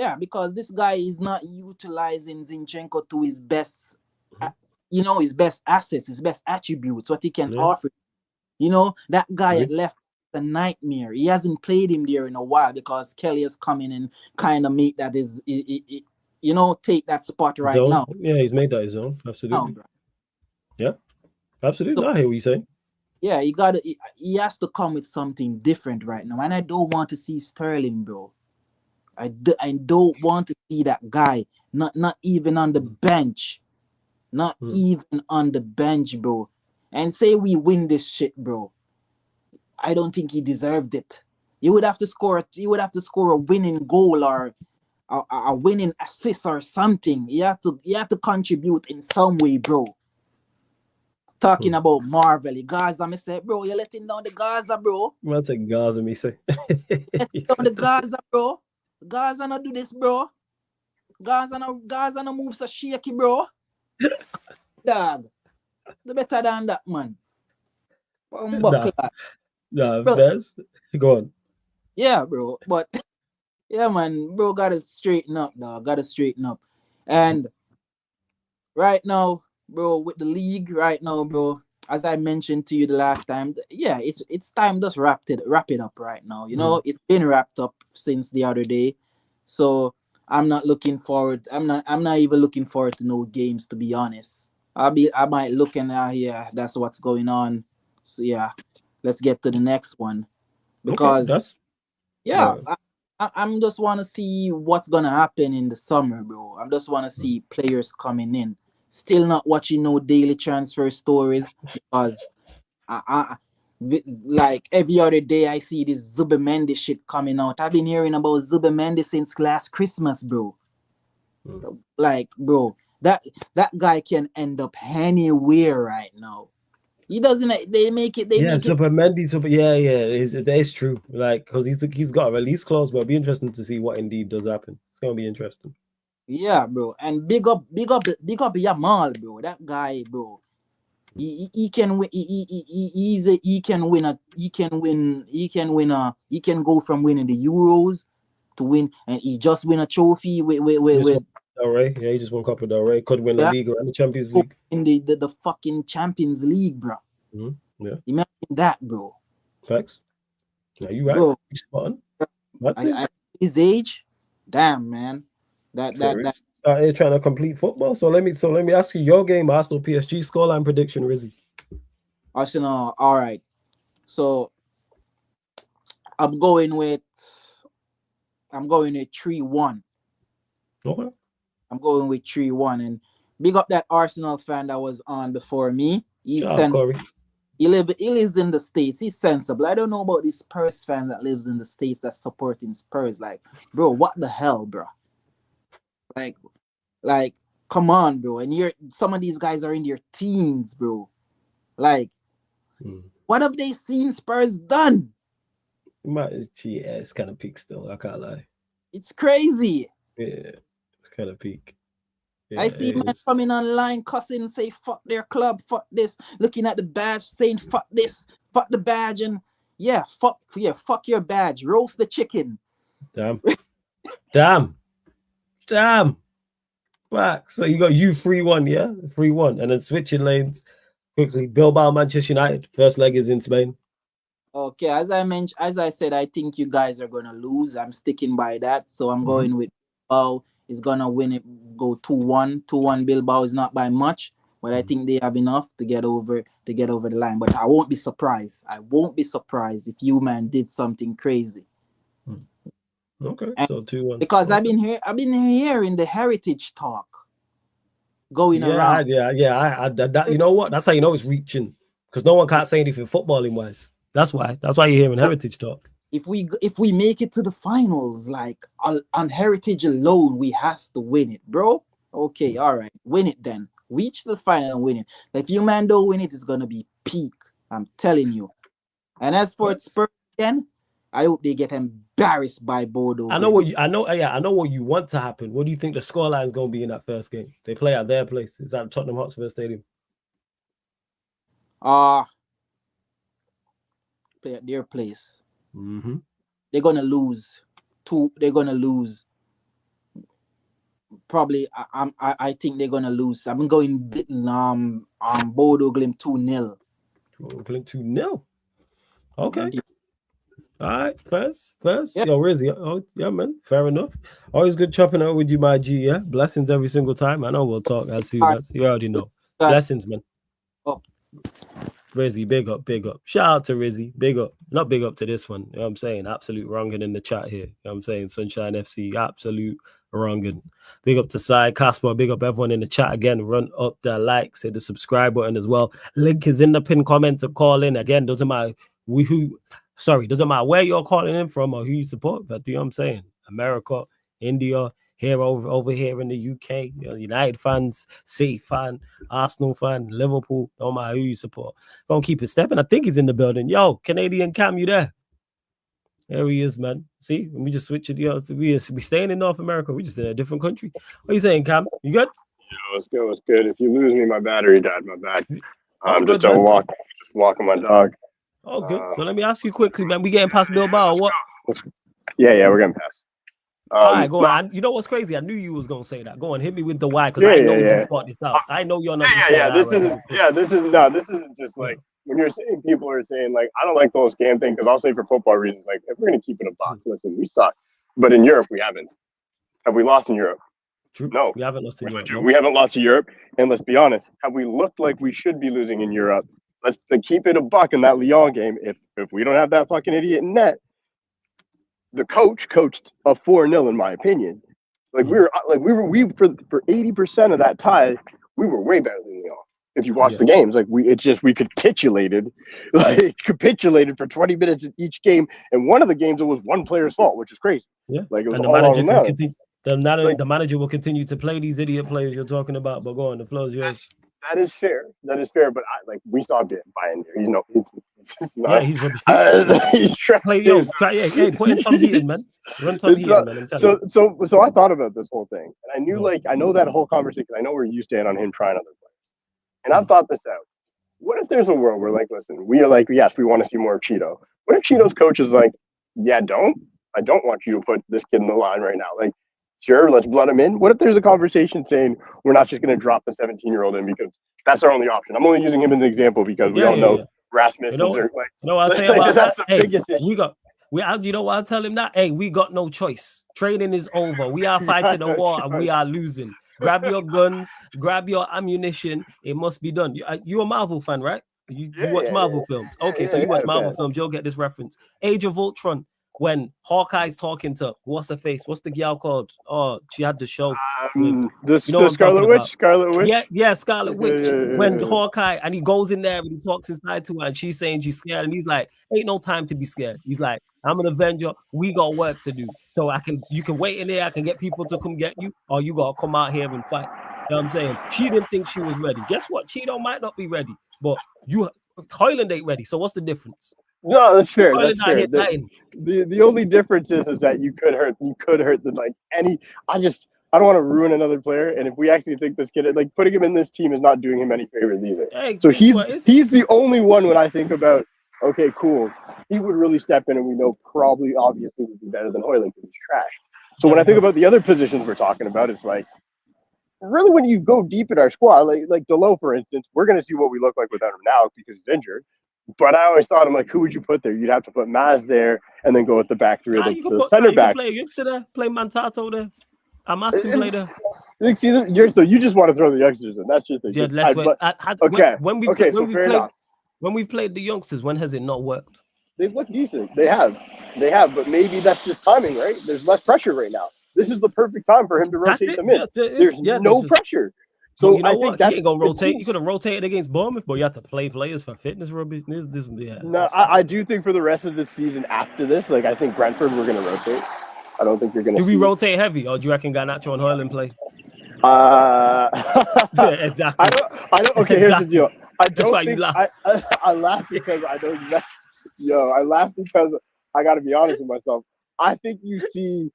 this guy is not utilizing Zinchenko to his best, his best assets, his best attributes, what he can offer. That guy at left is a nightmare. He hasn't played him there in a while because Kelly has come in and kind of made that take that spot right now. Yeah, he's made that his own. Absolutely. Yeah, absolutely. I hear what you're saying. Yeah, he has to come with something different right now. And I don't want to see Sterling, bro. I don't want to see that guy. Not even on the bench. Not even on the bench, bro. And say we win this shit, bro. I don't think he deserved it. He would have to score a winning goal or a winning assist or something. He had to contribute in some way, bro. Talking about Marvel, Gaza, me say, bro, you're letting down the Gaza, bro. What's a Gaza, me say? Letting down the Gaza, bro. Gaza not do this, bro. Gaza no move so shaky, bro. Dog. The better than that, man. Fez. Go on. Yeah, bro. But yeah, man, bro, gotta straighten up, dog. Gotta straighten up. And right now, bro, with the league right now, bro, as I mentioned to you the last time, it's time just wrap it up right now. It's been wrapped up since the other day. So I'm not looking forward. I'm not even looking forward to no games, to be honest. I might look and that's what's going on. So yeah, let's get to the next one. Because I'm just want to see what's gonna happen in the summer, bro. I just want to see players coming in. Still not watching no daily transfer stories because I like every other day I see this Zubimendi shit coming out. I've been hearing about Zubimendi since last Christmas, bro. Like, bro, that guy can end up anywhere right now. He doesn't. They make it. Zubimendi. That is true. Like, because he's got a release clause, but it'll be interesting to see what indeed does happen. It's gonna be interesting. Yeah, bro. And big up Yamal, bro. That guy, bro. He can win. He can win he can go from winning the Euros to win, and he just win a trophy with Del Rey. Yeah, he just won Copa Del Rey. Could win La Liga and the Champions League. In the fucking Champions League, bro. Yeah. Imagine that, bro. Facts. Now you right. Bro, You spot on. At his age, damn man. That They're trying to complete football. So let me ask you your game, Arsenal PSG scoreline prediction, Rizzy. Arsenal, all right. So I'm going with 3-1. Okay. I'm going with 3-1. And big up that Arsenal fan that was on before me. He's sensible. He lives in the States. He's sensible. I don't know about this Spurs fan that lives in the States that's supporting Spurs. Like, bro, what the hell, bro? Like, come on, bro. And some of these guys are in their teens, bro. Like, what have they seen Spurs done? Yeah, it's kind of peak still. I can't lie. It's crazy. Yeah, it's kind of peak. Yeah, I see men coming online cussing, say fuck their club, fuck this, looking at the badge, saying fuck this, fuck the badge, and fuck your badge, roast the chicken. Damn. Fuck. So you got 3-1, yeah? 3-1. And then switching lanes quickly. Bilbao, Manchester United. First leg is in Spain. Okay, as I said, I think you guys are gonna lose. I'm sticking by that. So I'm going with Bilbao is gonna win it, go 2-1. 2-1 Bilbao is not by much, but I think they have enough to get over the line. But I won't be surprised. If you man did something crazy. Okay, so 2-1. Because I've been hearing the heritage talk going around. Yeah. You know what? That's how you know it's reaching. Because no one can't say anything footballing wise. That's why you're hearing heritage talk. If we make it to the finals, like on heritage alone, we has to win it, bro. Okay, all right, win it then. Reach the final and win it. If you man don't win it, it's gonna be peak. I'm telling you. And as for Spurs again, I hope they get embarrassed by Bodo. I know what you want to happen. What do you think the scoreline is going to be in that first game? They play at their place. It's at Tottenham Hotspur Stadium. Play at their place. Mm-hmm. They're gonna lose. Probably. I think they're gonna lose. I'm going Bodo Glimt 2-0. Glimt 2-0. Okay. All right, first. Yeah. Yo, Rizzy. Oh, yeah, man. Fair enough. Always good chopping out with you, my G. Yeah, blessings every single time. I know we'll talk. I see you. You already know. Blessings, man. Oh. Rizzy, big up. Shout out to Rizzy, big up. Not big up to this one. You know what I'm saying? Absolute wronging in the chat here. You know what I'm saying? Sunshine FC, absolute wronging. Big up to Sai, Casper, big up everyone in the chat again. Run up the likes, hit the subscribe button as well. Link is in the pinned comment to call in. Again, doesn't matter doesn't matter where you're calling in from or who you support, but you know what I'm saying? America, India, here over here in the UK, you know, United fans, City fan, Arsenal fan, Liverpool, no matter who you support. Gonna keep it stepping. I think he's in the building. Yo, Canadian Cam, you there? There he is, man. See, we just switch it. Yo, we staying in North America. We just in a different country. What are you saying, Cam? You good? Yeah, it's good. If you lose me, my battery died. My bad. I'm just good, walking my dog. Oh, good. So let me ask you quickly, man. We getting past Bilbao or what? Yeah, we're getting past. All right, go on. You know what's crazy? I knew you was gonna say that. Go on, hit me with the why, because I know you thought this out. I know you're not. This isn't just like when you're saying people are saying like I don't like those scam things because I'll say for football reasons like if we're gonna keep it a box, listen, we suck, but in Europe we haven't. Have we lost in Europe? True. No, we haven't lost in Europe. We haven't lost to Europe, and let's be honest, have we looked like we should be losing in Europe? Let's keep it a buck in that Lyon game. If we don't have that fucking idiot in net, the coach coached a 4-0 in my opinion. Like we for 80% of that tie, we were way better than Lyon. If you watch the games, like we capitulated for 20 minutes in each game, and one of the games it was one player's fault, which is crazy. Yeah, like it was and all on the manager will continue to play these idiot players you're talking about. But go on, the floor is yours. That is fair. But we saw it by in there. You know, it's not. He's rubbish. He's trash. Put in some heating, man. Run some heating, man. So I thought about this whole thing, and I knew I know that whole conversation. I know where you stand on him trying other players, and I've thought this out. what if there's a world where, like, listen, we are like, yes, we want to see more of Cheeto. What if Cheeto's coach is like, yeah, I don't want you to put this kid in the line right now. Like, sure, let's blood him in. What if there's a conversation saying we're not just going to drop the 17-year-old in because that's our only option? I'm only using him as an example because we all know Rasmus You and know what I say about that's that? the Hey, biggest issue. you know what I'll tell him that? Hey, we got no choice. Training is over. We are fighting a war and we are losing. Grab your guns, grab your ammunition. It must be done. You're a Marvel fan, right? You watch Marvel films. Okay, so you watch Marvel films. You'll get this reference. Age of Ultron, when Hawkeye's talking to what's her face? What's the gal called? Oh, she had the show. The Scarlet Witch. Scarlet Witch. Yeah, Scarlet Witch. When Hawkeye and he goes in there and he talks inside to her and she's saying she's scared and he's like, ain't no time to be scared. He's like, I'm an Avenger. We got work to do. So you can wait in there. I can get people to come get you, or you gotta come out here and fight. You know what I'm saying? She didn't think she was ready. Guess what? Cheeto might not be ready, but Hoyland ain't ready. So what's the difference? No, that's fair. That's fair. The only difference is that you could hurt the like any. I don't want to ruin another player. And if we actually think this kid, like putting him in this team is not doing him any favors either. Hey, so he's the only one when I think about, okay, cool, he would really step in and we know probably obviously would be better than Hoyland because he's trash. So when I think about the other positions we're talking about, it's like really when you go deep in our squad, like Delo, for instance, we're going to see what we look like without him now because he's injured. But I always thought, I'm like, who would you put there? You'd have to put Maz there and then go with the back three of the center backs. Play youngster there, play Mantato there. I'm asking play there. So you just want to throw the youngsters in. That's your thing. Yeah, let's wait. When we've played the youngsters, when has it not worked? They've looked decent. They have, but maybe that's just timing, right? There's less pressure right now. This is the perfect time for him to rotate them in. There's no pressure. So you know what? He ain't gonna rotate. You could have rotated against Bournemouth, but you have to play players for fitness rubbish. I do think for the rest of the season after this, like I think Brentford we're gonna rotate. I don't think you're gonna. Do we rotate heavy, or do you reckon Garnacho and Hoyland play? Yeah, exactly. I don't. Okay, here's the deal. That's why you laugh. I laugh because I know that. I laugh because I got to be honest with myself. I think you see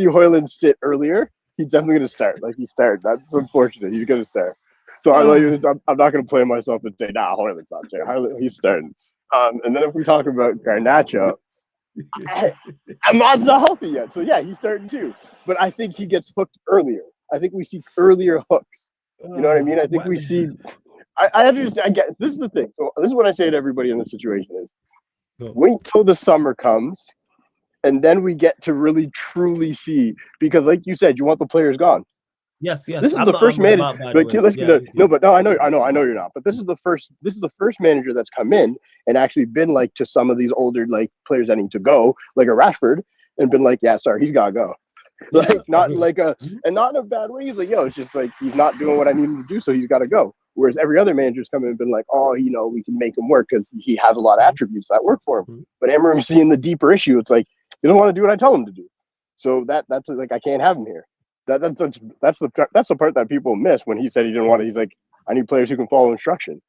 Hoyland sit earlier. He's definitely going to start. Like he started. That's unfortunate. He's going to start. So I'm not going to play myself and say, nah, Hoyland's not there. He's starting. And then if we talk about Garnacho, Ahmad's not healthy yet. So yeah, he's starting too. But I think he gets hooked earlier. I think we see earlier hooks. You know what I mean? I think we see. I understand. I get. This is the thing. So this is what I say to everybody in this situation is, wait till the summer comes. And then we get to really truly see, because like you said, you want the players gone. Yes. This is the first manager. I know you're not. But this is the first manager that's come in and actually been like to some of these older like players that need to go, like a Rashford, and been like, yeah, sorry, he's gotta go. Not in a bad way. He's like, yo, it's just like he's not doing what I need him to do, so he's got to go. Whereas every other manager's come in and been like, oh, we can make him work because he has a lot of attributes that work for him. But Amorim's seeing the deeper issue. It's like he doesn't want to do what I tell him to do. So that's like I can't have him here. That's the part that people miss when he said he didn't want to. He's like, I need players who can follow instruction.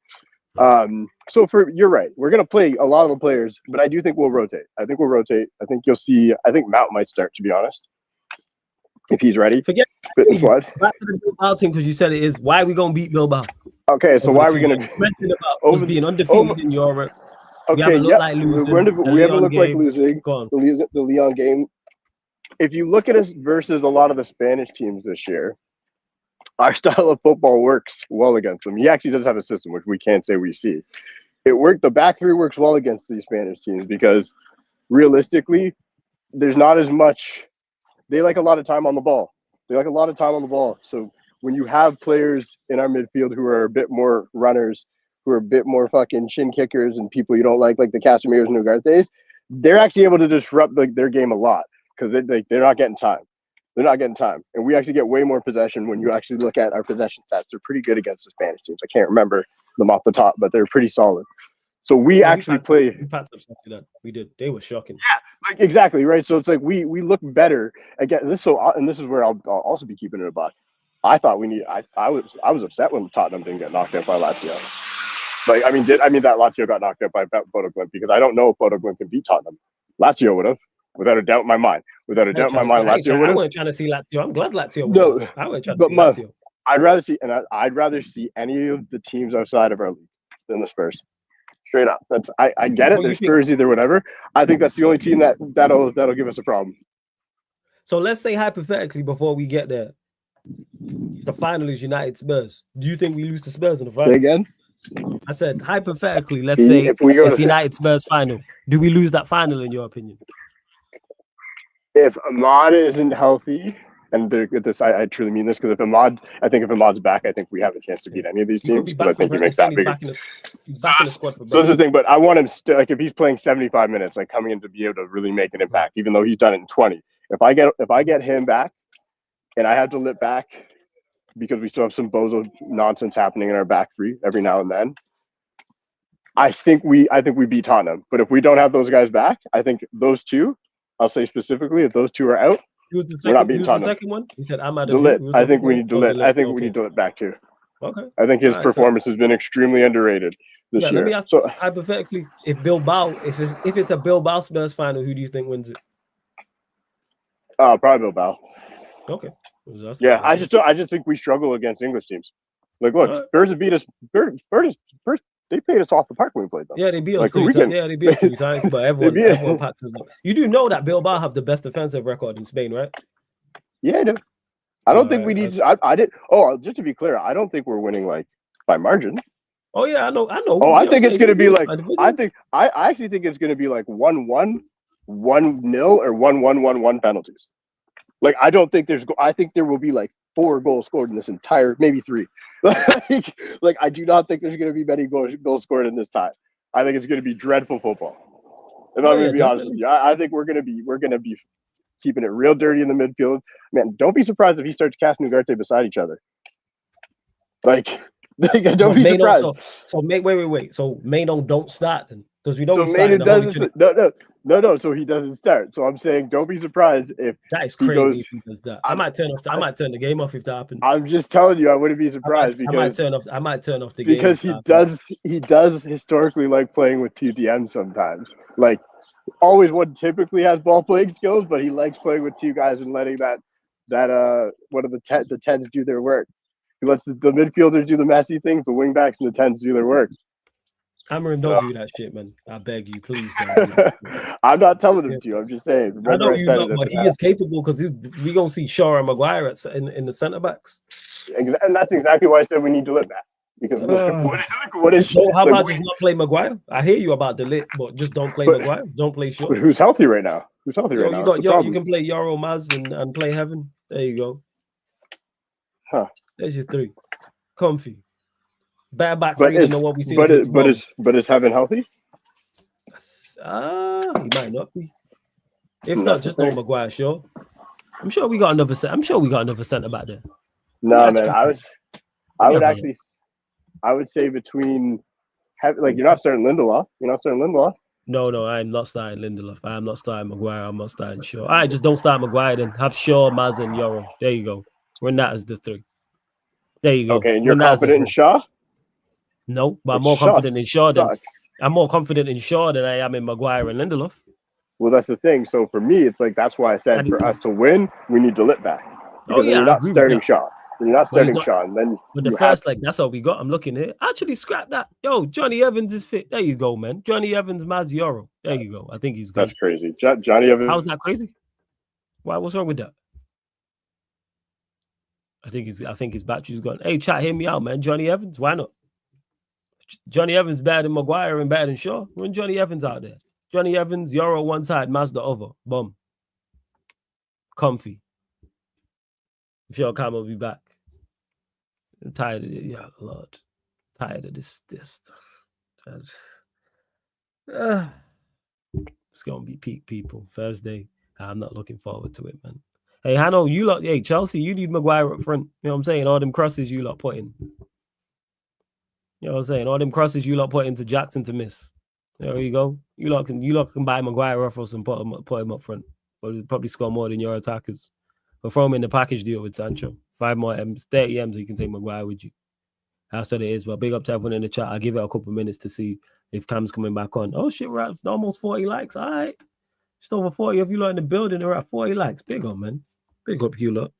So you're right. We're gonna play a lot of the players, but I do think we'll rotate. I think you'll see. I think Mount might start, to be honest, if he's ready. Forget fitness wise. Back to the Bilbao team because you said it is. Why are we gonna beat Bilbao? Okay, so why are we gonna mention about us being undefeated in Europe? Okay, we haven't looked like losing. We haven't looked like losing. The Lyon game. If you look at us versus a lot of the Spanish teams this year, our style of football works well against them. He actually does have a system, which we can't say we see. It worked. The back three works well against these Spanish teams because realistically, there's not as much. They like a lot of time on the ball. So when you have players in our midfield who are a bit more runners, who are a bit more fucking shin kickers and people you don't like the Casemirs and Ugartes, they're actually able to disrupt their game a lot because they're not getting time. And we actually get way more possession when you actually look at our possession stats. They're pretty good against the Spanish teams. I can't remember them off the top, but they're pretty solid. So we We did. They were shocking. Yeah, exactly, right? So it's like we look better again. This is where I'll also be keeping it a buck. I thought I was upset when Tottenham didn't get knocked out by Lazio. That Lazio got knocked out by Bodo Glimt because I don't know if Bodo Glimt can beat Tottenham. Lazio would have, without a doubt in my mind. Lazio would have. I wasn't trying to see Lazio. I'm glad Lazio would have. I wasn't trying to see Lazio. I'd rather see any of the teams outside of our league. than the Spurs. Straight up. That's I get it. What do you There's think? Spurs either whatever. I think that's the only team that'll give us a problem. So let's say hypothetically before we get there, the final is United Spurs. Do you think we lose to Spurs in the final? Say again? I said hypothetically, let's say If we go it's to United Spurs final. Do we lose that final in your opinion? if Ahmad isn't healthy, and I truly mean this, because if Ahmad's back, I think we have a chance to beat any of these He could teams. be Because I back for think he Brentford. makes that He's bigger. back in the squad for So that's the Brentford. thing. But I want him still, like, if he's playing 75 minutes, like coming in to be able to really make an impact, even though he's done it in 20. If I get him back, and I have to lit back because we still have some bozo nonsense happening in our back three every now and then. I think we beat Tottenham. But if we don't have those guys back, I think those two, I'll say specifically, if those two are out, we're not beating Tottenham. The second one? He said, I'm out of Delit. here. I think we need Delit. I think we need Delit back too. Okay. I think his performance has been extremely underrated this year. Let me ask, hypothetically, if it's a Bilbao Spurs final, who do you think wins it? Probably Bilbao. Okay. Yeah, I just think we struggle against English teams. Like, look, Spurs have beat us. Spurs, they paid us off the park when we played them. Yeah, they beat us 3 times. Yeah, they beat us 3 times, but everyone packed us up. You do know that Bilbao have the best defensive record in Spain, right? Yeah, I do. I don't think we need. I did. Oh, just to be clear, I don't think we're winning like by margin. Oh yeah, I know. Oh, I think it's going to be like. I actually think it's going to be like 1-1, 1-0, or 1-1-1-1 penalties. Like, I don't think I think there will be like 4 goals scored in this entire, maybe 3. like I do not think there's going to be many goals scored in this tie. I think it's going to be dreadful football. If I'm going to be honest with you, I think we're going to be keeping it real dirty in the midfield. Man, don't be surprised if he starts casting Ugarte beside each other. Like, don't be surprised. Wait. So Maino don't start then, because we know so Maino doesn't. No. So he doesn't start. So I'm saying, don't be surprised if that is crazy. If he does that, I might turn the game off if that happens. I'm just telling you, I wouldn't be surprised I might turn off the game because he does historically like playing with 2 DMs sometimes. Like, always one typically has ball playing skills, but he likes playing with 2 guys and letting that one of the 10s do their work. He lets the midfielders do the messy things, the wing backs and the 10s do their work. Amarin, don't do that shit, man. I beg you, please don't. Do I'm not telling him to. I'm just saying. I know you know, but he is capable because we gonna see Shaw and Maguire in the centre backs. And that's exactly why I said we need to lit back. Because what is how about just not play Maguire? I hear you about the lit, but just don't play Maguire. Don't play Shaw. But who's healthy right now? Who's healthy right now? You can play Yoro Maz and play Heaven. There you go. Huh. There's your 3. Comfy. Better back 3 than what we see. But is Heaven healthy? He might not be. If not, just no Maguire. Sure. I'm sure we got another centre back there. No, man. I would say between, like, you're not starting Lindelof. No, I'm not starting Lindelof. I'm not starting Maguire. I'm not starting Shaw. All right, just don't start Maguire then. Have Shaw, Maz, and Yoro. There you go. Run that as the 3. There you go. Okay, and you're confident in Shaw? No, but I'm more confident in Shaw than I am in Maguire and Lindelof. Well, that's the thing. So for me, it's like, that's why I said for us to win, we need to lit back. Because you're not starting Shaw. You're not starting Shaw. And then but the first leg, that's all we got. I'm looking here. Actually, scrap that. Yo, Johnny Evans is fit. There you go, man. Johnny Evans, Mazioro. There you go. I think he's good. That's crazy. Johnny Evans. How's that crazy? Why? What's wrong with that? I think his battery's gone. Hey, chat, hear me out, man. Johnny Evans, why not? Johnny Evans better than Maguire and better than Shaw. Run Johnny Evans out there. Johnny Evans, Yoro one side, Maz the other. Boom. Comfy. I'm sure Cam will be back. I'm tired of it. Yeah, Lord. Tired of this stuff. It's going to be peak, people. Thursday. I'm not looking forward to it, man. Hey, Hanno, you lot, hey, Chelsea, you need Maguire up front. You know what I'm saying? All them crosses you lot put in. You know what I'm saying? All them crosses you lot put into Jackson to miss. There you go. You lot can buy Maguire off us and put him up front. But he'll probably score more than your attackers. But throw him in the package deal with Sancho. 5 more M's, 30 M's, so you can take Maguire with you. That's what it is. Well, big up to everyone in the chat. I'll give it a couple of minutes to see if Cam's coming back on. Oh, shit, we're at almost 40 likes. All right. Just over 40 of you lot in the building. They're at 40 likes. Big up, man. Big up you lot.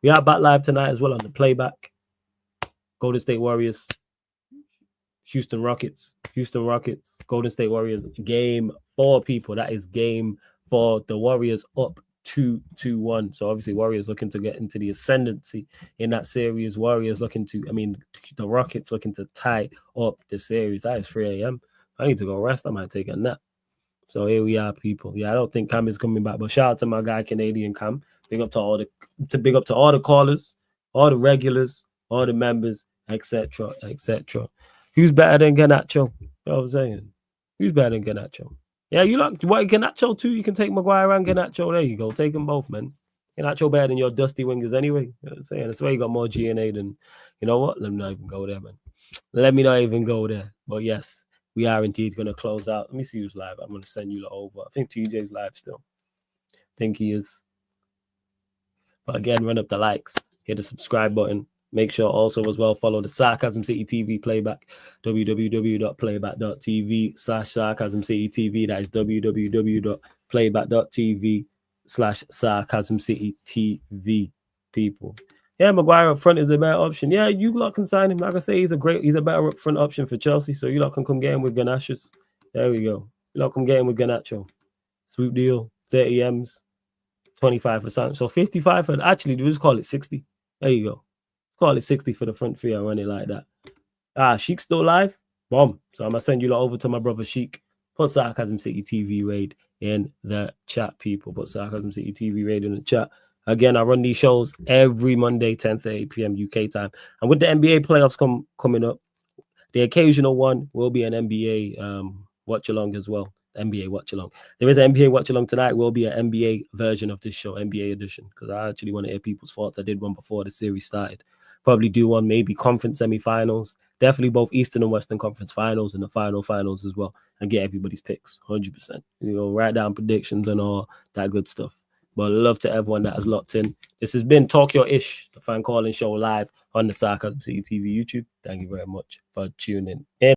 We are back live tonight as well on the playback. Golden State Warriors. Houston Rockets, Golden State Warriors. Game 4, people. That is game 4. The Warriors up 2-1. So obviously Warriors looking to get into the ascendancy in that series. The Rockets looking to tie up the series. That is 3 a.m. I need to go rest. I might take a nap. So here we are, people. Yeah, I don't think Cam is coming back, but shout out to my guy Canadian Cam. Big up to all the callers, all the regulars, all the members, etc., etc. Who's better than Garnacho? You know what I'm saying? Who's better than Garnacho? Yeah, you want Garnacho too? You can take Maguire and Garnacho. There you go. Take them both, man. Garnacho better than your dusty wingers anyway. You know what I'm saying? That's why you got more GNA than, you know what? Let me not even go there, man. Let me not even go there. But yes, we are indeed going to close out. Let me see who's live. I'm going to send you over. I think TJ's live still. I think he is. But again, run up the likes. Hit the subscribe button. Make sure also as well follow the Sarcasm City TV playback. www.playback.tv/Sarcasm City TV. That is www.playback.tv/Sarcasm City TV, people. Yeah, Maguire up front is a better option. Yeah, you lot can sign him. Like I say, he's a better up front option for Chelsea. So you lot can come get him with Garnachos. There we go. You lot come get him with Garnacho. Swoop deal, 30 M's, 25 for Sancho. So 55 for, actually, we'll just call it 60. There you go. Call it 60 for the front three and run it like that. Sheik's still live. Bomb. So I'm going to send you lot over to my brother Sheik. Put Sarcasm City TV raid in the chat, people. Put Sarcasm City TV raid in the chat. Again, I run these shows every Monday, 10 to 8 p.m. UK time. And with the NBA playoffs coming up, the occasional one will be an NBA watch-along as well. NBA watch-along. There is an NBA watch-along tonight. Will be an NBA version of this show, NBA edition, because I actually want to hear people's thoughts. I did one before the series started. Probably do one, maybe conference semifinals. Definitely both Eastern and Western Conference finals and the finals as well. And get everybody's picks, 100%. Write down predictions and all that good stuff. But love to everyone that has locked in. This has been Talk Your Ish, the fan calling show live on the Sarcasm City TV YouTube. Thank you very much for tuning in.